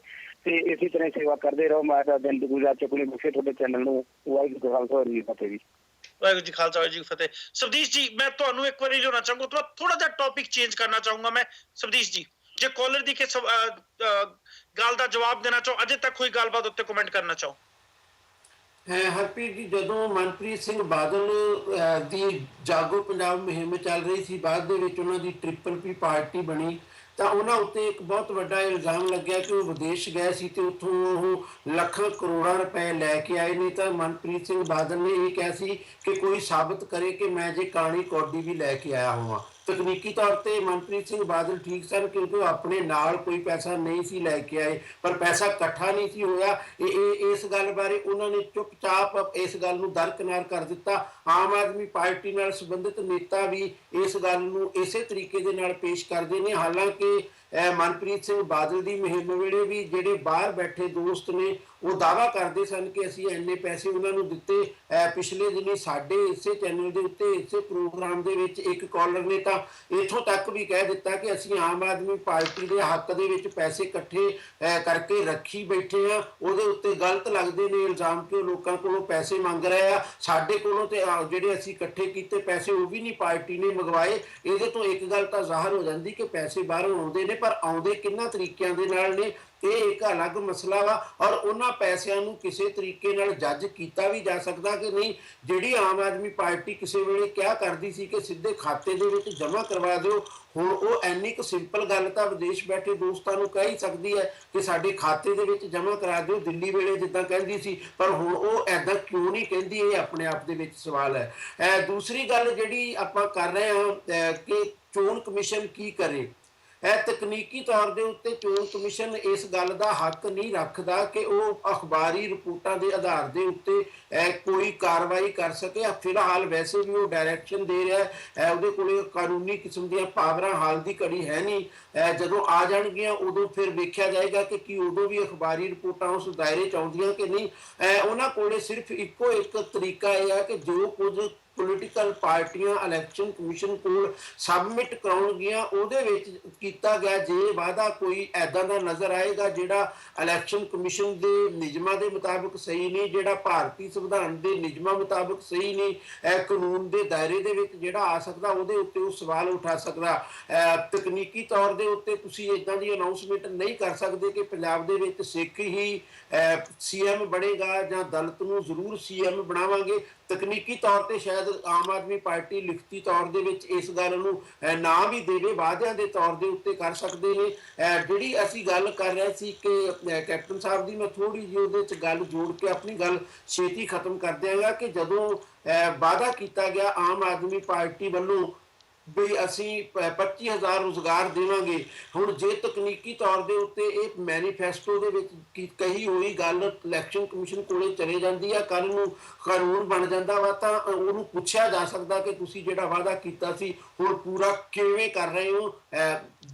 ਤੇ ਇਸੇ ਤਰ੍ਹਾਂ ਸੇਵਾ ਕਰਦੇ ਰਹੋ। ਮੈਂ ਤਾਂ ਦਿਨ ਦੁਗਣਾ ਚੁੱਕਣੀ ਬਖਸ਼ੇ ਤੁਹਾਡੇ ਚੈਨਲ ਨੂੰ। ਵਾਹਿਗੁਰੂ ਜੀ ਕਾ ਖਾਲਸਾ, ਵਾਹਿਗੁਰੂ ਜੀ ਕੀ ਫਤਿਹ ਜੀ। ਵਾਹਿਗੁਰੂ ਜੀ ਖਾਲਸਾ, ਵਾਹਿਗੁਰੂ ਜੀ ਫਤਿਹ। ਸਵਦੇਸ਼ ਜੀ, ਮੈਂ ਤੁਹਾਨੂੰ ਇੱਕ ਵਾਰੀ ਲਿਆਉਣਾ ਚਾਹੂੰਗਾ, ਥੋੜਾ ਜਿਹਾ ਟੌਪਿਕ ਚੇਂਜ ਕਰਨਾ ਚਾਹੂੰਗਾ ਮੈਂ। ਸਵਦੇਸ਼ ਜੀ, ਜੇ ਕਾਲਰ ਦੀ ਕਿ ਗੱਲ ਦਾ ਜਵਾਬ ਦੇਣਾ ਚਾਹੋ, ਅਜੇ ਤੱਕ ਕੋਈ ਗੱਲਬਾਤ ਉੱਤੇ ਕਮੈਂਟ ਕਰਨਾ ਚਾਹੋ। ਹਰਪ੍ਰੀਤ ਜੀ, ਜਦੋਂ ਮਨਪ੍ਰੀਤ ਸਿੰਘ ਬਾਦਲ ਦੀ ਜਾਗੋ ਪੰਜਾਬ ਮੁਹਿੰਮ ਚੱਲ ਰਹੀ ਸੀ, ਬਾਅਦ ਦੇ ਵਿੱਚ ਉਹਨਾਂ ਦੀ PPP ਪਾਰਟੀ ਬਣੀ, ਤਾਂ ਉਹਨਾਂ ਉੱਤੇ ਇੱਕ ਬਹੁਤ ਵੱਡਾ ਇਲਜ਼ਾਮ ਲੱਗਿਆ ਕਿ ਉਹ ਵਿਦੇਸ਼ ਗਏ ਸੀ ਤੇ ਉੱਥੋਂ ਉਹ ਲੱਖਾਂ ਕਰੋੜਾਂ ਰੁਪਏ ਲੈ ਕੇ ਆਏ ਨੇ। ਤਾਂ ਮਨਪ੍ਰੀਤ ਸਿੰਘ ਬਾਦਲ ਨੇ ਇਹ ਕਿਹਾ ਸੀ ਕਿ ਕੋਈ ਸਾਬਤ ਕਰੇ ਕਿ ਮੈਂ ਜੇ ਕਾਣੀ ਕੌਡੀ ਵੀ ਲੈ ਕੇ ਆਇਆ ਹੋਵਾਂ। ਤਕਨੀਕੀ ਤੌਰ ਤੇ ਮਨਪ੍ਰੀਤ ਸਿੰਘ ਬਾਦਲ ਠੀਕ ਸਨ, ਕਿਉਂਕਿ ਉਹ ਆਪਣੇ ਨਾਲ ਕੋਈ ਪੈਸਾ ਨਹੀਂ ਸੀ ਲੈ ਕੇ ਆਏ, ਪਰ ਪੈਸਾ ਇਕੱਠਾ ਨਹੀਂ ਸੀ ਹੋਇਆ। ਇਸ ਗੱਲ ਬਾਰੇ ਉਹਨਾਂ ਨੇ ਚੁੱਪਚਾਪ ਇਸ ਗੱਲ ਨੂੰ ਦਰਕਿਨਾਰ ਕਰ ਦਿੱਤਾ। ਆਮ ਆਦਮੀ ਪਾਰਟੀ ਨਾਲ ਸੰਬੰਧਿਤ ਨੇਤਾ ਵੀ ਇਸ ਗੱਲ ਨੂੰ ਇਸੇ ਤਰੀਕੇ ਦੇ ਨਾਲ ਪੇਸ਼ ਕਰਦੇ ਨੇ। ਹਾਲਾਂਕਿ ਮਨਪ੍ਰੀਤ ਸਿੰਘ ਬਾਦਲ ਦੀ ਮੁਹਿੰਮ ਵੇਲੇ ਵੀ ਜਿਹੜੇ ਬਾਹਰ ਬੈਠੇ ਦੋਸਤ ਨੇ ਉਹ ਦਾਅਵਾ ਕਰਦੇ ਸਨ ਕਿ ਅਸੀਂ ਇੰਨੇ ਪੈਸੇ ਉਹਨਾਂ ਨੂੰ ਦਿੱਤੇ। ਪਿਛਲੇ ਦਿਨੀ ਸਾਡੇ ਇਸੇ ਚੈਨਲ ਦੇ ਉੱਤੇ ਇਸੇ ਪ੍ਰੋਗਰਾਮ ਦੇ ਵਿੱਚ ਇੱਕ ਕਾਲਰ ਨੇ ਤਾਂ ਇੱਥੋਂ ਤੱਕ ਵੀ ਕਹਿ ਦਿੱਤਾ ਕਿ ਅਸੀਂ ਆਮ ਆਦਮੀ ਪਾਰਟੀ ਦੇ ਹੱਕ ਦੇ ਵਿੱਚ ਪੈਸੇ ਇਕੱਠੇ ਕਰਕੇ ਰੱਖੀ ਬੈਠੇ ਆ। ਉਹਦੇ ਉੱਤੇ ਗਲਤ ਲੱਗਦੇ ਨੇ ਇਲਜ਼ਾਮ ਕਿ ਉਹ ਲੋਕਾਂ ਕੋਲੋਂ ਪੈਸੇ ਮੰਗ ਰਹੇ ਆ। ਸਾਡੇ ਕੋਲੋਂ ਤੇ ਜਿਹੜੇ ਅਸੀਂ ਇਕੱਠੇ ਕੀਤੇ ਪੈਸੇ ਉਹ ਵੀ ਨਹੀਂ ਪਾਰਟੀ ਨੇ ਮੰਗਵਾਏ। ਇਹਦੇ ਤੋਂ ਇੱਕ ਗੱਲ ਤਾਂ ਜ਼ਾਹਰ ਹੋ ਜਾਂਦੀ ਕਿ ਪੈਸੇ ਬਾਹਰੋਂ ਆਉਂਦੇ ਨੇ, ਪਰ ਆਉਂਦੇ ਕਿੰਨਾਂ ਤਰੀਕਿਆਂ ਦੇ ਨਾਲ ਨੇ ਇਹ ਇੱਕ ਅਲੱਗ ਮਸਲਾ ਵਾ। ਔਰ ਉਹਨਾਂ ਪੈਸਿਆਂ ਨੂੰ ਕਿਸੇ ਤਰੀਕੇ ਨਾਲ ਜੱਜ ਕੀਤਾ ਵੀ ਜਾ ਸਕਦਾ ਕਿ ਨਹੀਂ। ਜਿਹੜੀ ਆਮ ਆਦਮੀ ਪਾਰਟੀ ਕਿਸੇ ਵੇਲੇ ਕਿਹਾ ਕਰਦੀ ਸੀ ਕਿ ਸਿੱਧੇ ਖਾਤੇ ਦੇ ਵਿੱਚ ਜਮ੍ਹਾਂ ਕਰਵਾ ਦਿਓ, ਹੁਣ ਉਹ ਇੰਨੀ ਕੁ ਸਿੰਪਲ ਗੱਲ ਤਾਂ ਵਿਦੇਸ਼ ਬੈਠੇ ਦੋਸਤਾਂ ਨੂੰ ਕਹਿ ਹੀ ਸਕਦੀ ਹੈ ਕਿ ਸਾਡੇ ਖਾਤੇ ਦੇ ਵਿੱਚ ਜਮ੍ਹਾਂ ਕਰਾ ਦਿਓ, ਦਿੱਲੀ ਵੇਲੇ ਜਿੱਦਾਂ ਕਹਿੰਦੀ ਸੀ। ਪਰ ਹੁਣ ਉਹ ਐਦਾਂ ਕਿਉਂ ਨਹੀਂ ਕਹਿੰਦੀ, ਇਹ ਆਪਣੇ ਆਪ ਦੇ ਵਿੱਚ ਸਵਾਲ ਹੈ। ਦੂਸਰੀ ਗੱਲ ਜਿਹੜੀ ਆਪਾਂ ਕਰ ਰਹੇ ਹਾਂ ਕਿ ਚੋਣ ਕਮਿਸ਼ਨ ਕੀ ਕਰੇ। ਤਕਨੀਕੀ ਤੌਰ ਦੇ ਉੱਤੇ ਚੋਣ ਕਮਿਸ਼ਨ ਇਸ ਗੱਲ ਦਾ ਹੱਕ ਨਹੀਂ ਰੱਖਦਾ ਕਿ ਉਹ ਅਖਬਾਰੀ ਰਿਪੋਰਟਾਂ ਦੇ ਆਧਾਰ ਦੇ ਉੱਤੇ ਕੋਈ ਕਾਰਵਾਈ ਕਰ ਸਕੇ। ਫਿਲਹਾਲ ਵੈਸੇ ਵੀ ਉਹ ਡਾਇਰੈਕਸ਼ਨ ਦੇ ਰਿਹਾ ਹੈ, ਉਹਦੇ ਕੋਲੇ ਕਾਨੂੰਨੀ ਕਿਸਮ ਦੀਆਂ ਪਾਵਰਾਂ ਹਾਲ ਦੀ ਘੜੀ ਹੈ ਨਹੀਂ। ਜਦੋਂ ਆ ਜਾਣਗੀਆਂ ਉਦੋਂ ਫਿਰ ਵੇਖਿਆ ਜਾਏਗਾ ਕਿ ਕੀ ਉਦੋਂ ਵੀ ਅਖਬਾਰੀ ਰਿਪੋਰਟਾਂ ਉਸ ਦਾਇਰੇ 'ਚ ਆਉਂਦੀਆਂ ਕਿ ਨਹੀਂ। ਉਹਨਾਂ ਕੋਲੇ ਸਿਰਫ ਇੱਕੋ ਇੱਕ ਤਰੀਕਾ ਇਹ ਹੈ ਕਿ ਜੋ ਕੁਝ ਪੋਲੀਟੀਕਲ ਪਾਰਟੀਆਂ ਇਲੈਕਸ਼ਨ ਕਮਿਸ਼ਨ ਕੋਲ ਸਬਮਿਟ ਕਰਾਉਣਗੀਆਂ ਉਹਦੇ ਵਿੱਚ ਕੀਤਾ ਗਿਆ ਜੇ ਵਾਅਦਾ ਕੋਈ ਐਦਾਂ ਦਾ ਨਜ਼ਰ ਆਏਗਾ ਜਿਹੜਾ ਇਲੈਕਸ਼ਨ ਕਮਿਸ਼ਨ ਦੇ ਨਿਯਮਾਂ ਦੇ ਮੁਤਾਬਕ ਸਹੀ ਨਹੀਂ, ਜਿਹੜਾ ਭਾਰਤੀ ਸੰਵਿਧਾਨ ਦੇ ਨਿਯਮਾਂ ਮੁਤਾਬਕ ਸਹੀ ਨਹੀਂ, ਕਾਨੂੰਨ ਦੇ ਦਾਇਰੇ ਦੇ ਵਿੱਚ ਜਿਹੜਾ ਆ ਸਕਦਾ ਉਹਦੇ ਉੱਤੇ ਉਹ ਸਵਾਲ ਉਠਾ ਸਕਦਾ। ਤਕਨੀਕੀ ਤੌਰ ਦੇ ਉੱਤੇ ਤੁਸੀਂ ਇੱਦਾਂ ਦੀ ਅਨਾਉਂਸਮੈਂਟ ਨਹੀਂ ਕਰ ਸਕਦੇ ਕਿ ਪੰਜਾਬ ਦੇ ਵਿੱਚ ਸਿੱਖ ਹੀ CM ਬਣੇਗਾ ਜਾਂ ਦਲਿਤ ਨੂੰ ਜ਼ਰੂਰ CM ਬਣਾਵਾਂਗੇ। ਤਕਨੀਕੀ ਤੌਰ ਤੇ ਸ਼ਾਇਦ ਆਮ ਆਦਮੀ ਪਾਰਟੀ ਲਿਖਤੀ ਤੌਰ ਦੇ ਵਿੱਚ ਇਸ ਗੱਲ ਨੂੰ ਨਾ ਵੀ ਦੇਵੇ, ਵਾਅਦਿਆਂ ਦੇ ਤੌਰ ਦੇ ਉੱਤੇ ਕਰ ਸਕਦੇ ਨੇ। ਜਿਹੜੀ ਅਸੀਂ ਗੱਲ ਕਰ ਰਹੇ ਸੀ ਕਿ ਕੈਪਟਨ ਸਾਹਿਬ ਦੀ, ਮੈਂ ਥੋੜੀ ਜਿਹੀ ਉਹਦੇ 'ਚ ਗੱਲ ਜੋੜ ਕੇ ਆਪਣੀ ਗੱਲ ਛੇਤੀ ਖਤਮ ਕਰ ਦਿਆਂਗਾ ਕਿ ਜਦੋਂ ਵਾਅਦਾ ਕੀਤਾ ਗਿਆ ਆਮ ਆਦਮੀ ਪਾਰਟੀ ਵੱਲੋਂ ਵੀ ਅਸੀਂ 25,000 ਰੁਜ਼ਗਾਰ ਦੇਵਾਂਗੇ, ਹੁਣ ਜੇ ਤਕਨੀਕੀ ਤੌਰ ਦੇ ਉੱਤੇ ਇਹ ਮੈਨੀਫੈਸਟੋ ਦੇ ਵਿੱਚ ਕਹੀ ਹੋਈ ਗੱਲ ਇਲੈਕਸ਼ਨ ਕਮਿਸ਼ਨ ਕੋਲੇ ਚਲੇ ਜਾਂਦੀ ਆ, ਕੱਲ ਨੂੰ ਕਾਨੂੰਨ ਬਣ ਜਾਂਦਾ ਵਾ, ਤਾਂ ਉਹਨੂੰ ਪੁੱਛਿਆ ਜਾ ਸਕਦਾ ਕਿ ਤੁਸੀਂ ਜਿਹੜਾ ਵਾਅਦਾ ਕੀਤਾ ਸੀ ਹੁਣ ਪੂਰਾ ਕਿਵੇਂ ਕਰ ਰਹੇ ਹੋ।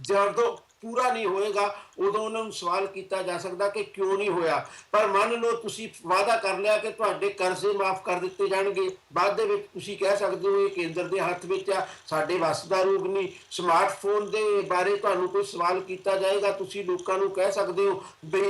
ਜਦੋਂ ਪੂਰਾ ਨਹੀਂ ਹੋਏਗਾ ਉਦੋਂ ਉਹਨਾਂ ਨੂੰ ਸਵਾਲ ਕੀਤਾ ਜਾ ਸਕਦਾ ਕਿ ਕਿਉਂ ਨਹੀਂ ਹੋਇਆ। ਪਰ ਮੰਨ ਲਓ ਤੁਸੀਂ ਵਾਅਦਾ ਕਰ ਲਿਆ ਕਿ ਤੁਹਾਡੇ ਕਰਜ਼ੇ ਮਾਫ ਕਰ ਦਿੱਤੇ ਜਾਣਗੇ, ਬਾਅਦ ਦੇ ਵਿੱਚ ਤੁਸੀਂ ਕਹਿ ਸਕਦੇ ਹੋ ਇਹ ਕੇਂਦਰ ਦੇ ਹੱਥ ਵਿੱਚ ਆ, ਸਾਡੇ ਵੱਸ ਦਾ ਰੋਗ ਨਹੀਂ। ਸਮਾਰਟਫੋਨ ਦੇ ਬਾਰੇ ਤੁਹਾਨੂੰ ਕੋਈ ਸਵਾਲ ਕੀਤਾ ਜਾਏਗਾ, ਤੁਸੀਂ ਲੋਕਾਂ ਨੂੰ ਕਹਿ ਸਕਦੇ ਹੋ ਵੀ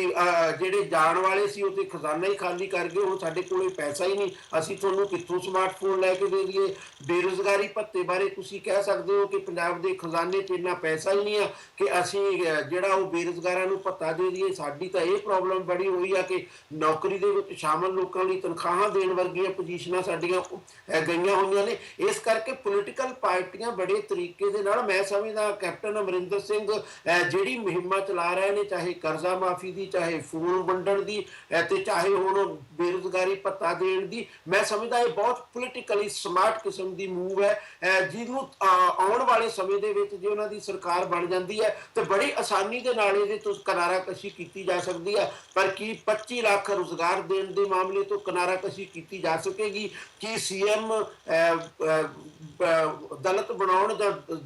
ਜਿਹੜੇ ਜਾਣ ਵਾਲੇ ਸੀ ਉਹ ਤੇ ਖਜ਼ਾਨਾ ਹੀ ਖਾਲੀ ਕਰ ਗਏ, ਹੁਣ ਸਾਡੇ ਕੋਲੇ ਪੈਸਾ ਹੀ ਨਹੀਂ, ਅਸੀਂ ਤੁਹਾਨੂੰ ਕਿੱਥੋਂ ਸਮਾਰਟਫੋਨ ਲੈ ਕੇ ਦੇ ਦਈਏ। ਬੇਰੁਜ਼ਗਾਰੀ ਭੱਤੇ ਬਾਰੇ ਤੁਸੀਂ ਕਹਿ ਸਕਦੇ ਹੋ ਕਿ ਪੰਜਾਬ ਦੇ ਖਜ਼ਾਨੇ 'ਚ ਇੰਨਾ ਪੈਸਾ ਹੀ ਨਹੀਂ ਆ ਕਿ ਅਸੀਂ ਜਿਹੜਾ ਉਹ ਬੇਰੁਜ਼ਗਾਰਾਂ ਨੂੰ ਭੱਤਾ ਦੇ ਦਈਏ। ਸਾਡੀ ਤਾਂ ਇਹ ਪ੍ਰੋਬਲਮ ਬੜੀ ਹੋਈ ਆ ਕਿ ਨੌਕਰੀ ਦੇ ਵਿੱਚ ਸ਼ਾਮਲ ਲੋਕਾਂ ਲਈ ਤਨਖਾਹਾਂ ਦੇਣ ਵਰਗੀਆਂ ਪੋਜੀਸ਼ਨਾਂ ਸਾਡੀਆਂ ਗਈਆਂ ਹੋਈਆਂ ਨੇ। ਇਸ ਕਰਕੇ ਪੋਲੀਟੀਕਲ ਪਾਰਟੀਆਂ ਬੜੇ ਤਰੀਕੇ ਦੇ ਨਾਲ, ਮੈਂ ਸਮਝਦਾ ਕੈਪਟਨ ਅਮਰਿੰਦਰ ਸਿੰਘ ਜਿਹੜੀ ਮੁਹਿੰਮਾਂ ਚਲਾ ਰਹੇ ਨੇ, ਚਾਹੇ ਕਰਜ਼ਾ ਮਾਫੀ ਦੀ, ਚਾਹੇ ਫੋਨ ਵੰਡਣ ਦੀ ਤੇ ਚਾਹੇ ਹੁਣ ਬੇਰੁਜ਼ਗਾਰੀ ਭੱਤਾ ਦੇਣ ਦੀ, ਮੈਂ ਸਮਝਦਾ ਇਹ ਬਹੁਤ ਪੋਲੀਟੀਕਲੀ ਸਮਾਰਟ ਕਿਸਮ ਦੀ ਮੂਵ ਹੈ ਜਿਹਨੂੰ ਆਉਣ ਵਾਲੇ ਸਮੇਂ ਦੇ ਵਿੱਚ ਜੇ ਉਹਨਾਂ ਦੀ ਸਰਕਾਰ ਬਣ ਜਾਂਦੀ ਹੈ ਤੇ ਬੜੀ ਆਸਾਨੀ ਦੇ ਨਾਲ ਇਹਦੇ ਤੋਂ ਕਿਨਾਰਾਕਸ਼ੀ ਕੀਤੀ ਜਾ ਸਕਦੀ ਹੈ। ਪਰ ਕੀ 25 ਲੱਖ ਰੁਜ਼ਗਾਰ ਦੇਣ ਦੇ ਮਾਮਲੇ ਤੋਂ ਕਿਨਾਰਾਕਸ਼ੀ ਕੀਤੀ ਜਾ ਸਕੇਗੀ? ਕੀ CM ਦਲਿਤ ਬਣਾਉਣ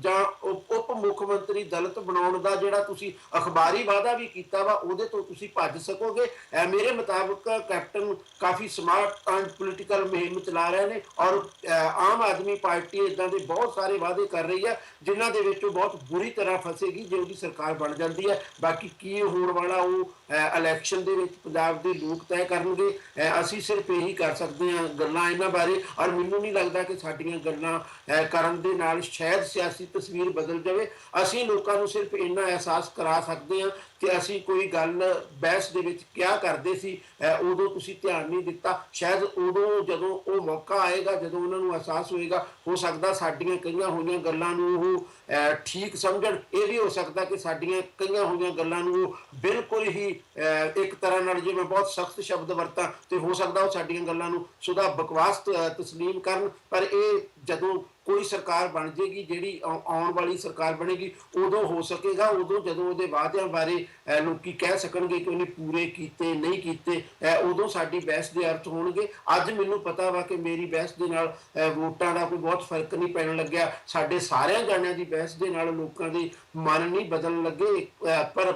ਜਾਂ ਉਪ ਮੁੱਖ ਮੰਤਰੀ ਦਲਿਤ ਬਣਾਉਣ ਦਾ ਜਿਹੜਾ ਤੁਸੀਂ ਅਖਬਾਰੀ ਵਾਅਦਾ ਵੀ ਕੀਤਾ ਵਾ ਉਹਦੇ ਤੋਂ ਤੁਸੀਂ ਭੱਜ ਸਕੋਗੇ? ਮੇਰੇ ਮੁਤਾਬਕ captain coffee smart and political ਮੁਹਿੰਮ ਚਲਾ ਰਹੇ ਨੇ ਔਰ ਆਮ ਆਦਮੀ ਪਾਰਟੀ ਇਦਾਂ ਦੇ ਬਹੁਤ ਸਾਰੇ ਵਾਅਦੇ ਕਰ ਰਹੀ ਹੈ ਜਿਨ੍ਹਾਂ ਦੇ ਵਿੱਚ ਉਹ ਬਹੁਤ ਬੁਰੀ ਤਰ੍ਹਾਂ ਫਸੇਗੀ ਜੇ ਉਹਦੀ ਸਰਕਾਰ ਬਣ ਜਾਂਦੀ ਹੈ। ਬਾਕੀ ਕੀ ਹੋਣ ਵਾਲਾ ਉਹ ਇਲੈਕਸ਼ਨ ਦੇ ਵਿੱਚ ਪੰਜਾਬ ਦੇ ਲੋਕ ਤੈਅ ਕਰਨਗੇ। ਅਸੀਂ ਸਿਰਫ ਇਹੀ ਕਰ ਸਕਦੇ ਹਾਂ ਗੱਲਾਂ ਇਹਨਾਂ ਬਾਰੇ, ਔਰ ਮੈਨੂੰ ਨਹੀਂ ਲੱਗਦਾ ਕਿ ਸਾਡੀਆਂ ਗੱਲਾਂ ਕਰਨ ਦੇ ਨਾਲ ਸ਼ਾਇਦ ਸਿਆਸੀ ਤਸਵੀਰ ਬਦਲ ਜਾਵੇ। ਜਾਵੇ। ਅਸੀਂ ਲੋਕਾਂ ਨੂੰ ਸਿਰਫ ਇੰਨਾ ਅਹਿਸਾਸ ਕਰਾ ਸਕਦੇ ਹਾਂ ਕਿ ਅਸੀਂ ਕੋਈ ਗੱਲ ਬਹਿਸ ਦੇ ਵਿੱਚ ਕਿਆ ਕਰਦੇ ਸੀ, ਉਦੋਂ ਤੁਸੀਂ ਧਿਆਨ ਨਹੀਂ ਦਿੱਤਾ। ਸ਼ਾਇਦ ਉਦੋਂ ਜਦੋਂ ਉਹ ਮੌਕਾ ਆਏਗਾ, ਜਦੋਂ ਉਹਨਾਂ ਨੂੰ ਅਹਿਸਾਸ ਹੋਏਗਾ, ਹੋ ਸਕਦਾ ਸਾਡੀਆਂ ਕਈਆਂ ਹੋਈਆਂ ਗੱਲਾਂ ਨੂੰ ਉਹ ਠੀਕ ਸਮਝਣ। ਇਹ ਵੀ ਹੋ ਸਕਦਾ ਕਿ ਸਾਡੀਆਂ ਕਈਆਂ ਹੋਈਆਂ ਗੱਲਾਂ ਨੂੰ ਉਹ ਬਿਲਕੁਲ ਹੀ ਇੱਕ ਤਰ੍ਹਾਂ ਨਾਲ, ਜੇ ਮੈਂ ਬਹੁਤ ਸਖਤ ਸ਼ਬਦ ਵਰਤਾਂ, ਤੇ ਹੋ ਸਕਦਾ ਉਹ ਸਾਡੀਆਂ ਗੱਲਾਂ ਨੂੰ ਸੁਦਾ ਬਕਵਾਸ ਤਸਲੀਮ ਕਰਨ। ਪਰ ਇਹ ਜਦੋਂ ਕੋਈ ਸਰਕਾਰ ਬਣ ਜਾਏਗੀ, ਜਿਹੜੀ ਆਉਣ ਵਾਲੀ ਸਰਕਾਰ ਬਣੇਗੀ, ਉਦੋਂ ਹੋ ਸਕੇਗਾ, ਉਦੋਂ ਜਦੋਂ ਉਹਦੇ ਵਾਅਦਿਆਂ ਬਾਰੇ ਲੋਕੀ ਕਹਿ ਸਕਣਗੇ ਕਿ ਉਹਨੇ ਪੂਰੇ ਕੀਤੇ ਨਹੀਂ ਕੀਤੇ, ਉਦੋਂ ਸਾਡੀ ਬਹਿਸ ਦੇ ਅਰਥ ਹੋਣਗੇ। ਅੱਜ ਮੈਨੂੰ ਪਤਾ ਵਾ ਕਿ ਮੇਰੀ ਬਹਿਸ ਦੇ ਨਾਲ ਵੋਟਾਂ ਦਾ ਕੋਈ ਬਹੁਤ ਫਰਕ ਨਹੀਂ ਪੈਣ ਲੱਗਿਆ। ਸਾਡੇ ਸਾਰਿਆਂ ਜਾਣਿਆਂ ਦੀ ਬਹਿਸ ਦੇ ਨਾਲ ਲੋਕਾਂ ਦੇ ਮਨ ਨਹੀਂ ਬਦਲਣ ਲੱਗੇ, ਪਰ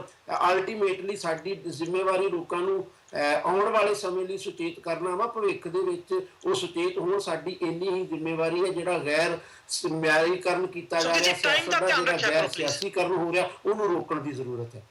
ਅਲਟੀਮੇਟਲੀ ਸਾਡੀ ਜ਼ਿੰਮੇਵਾਰੀ ਲੋਕਾਂ ਨੂੰ ਆਉਣ ਵਾਲੇ ਸਮੇਂ ਲਈ ਸੁਚੇਤ ਕਰਨਾ ਵਾ। ਭਵਿੱਖ ਦੇ ਵਿੱਚ ਉਹ ਸੁਚੇਤ ਹੋਣ, ਸਾਡੀ ਇੰਨੀ ਹੀ ਜ਼ਿੰਮੇਵਾਰੀ ਹੈ। ਜਿਹੜਾ ਗੈਰ ਮਿਆਰੀਕਰਨ ਕੀਤਾ ਜਾ ਰਿਹਾ, ਸਿਆਸਤ ਦਾ ਜਿਹੜਾ ਗੈਰ ਸਿਆਸੀਕਰਨ ਹੋ ਰਿਹਾ, ਉਹਨੂੰ ਰੋਕਣ ਦੀ ਜ਼ਰੂਰਤ ਹੈ।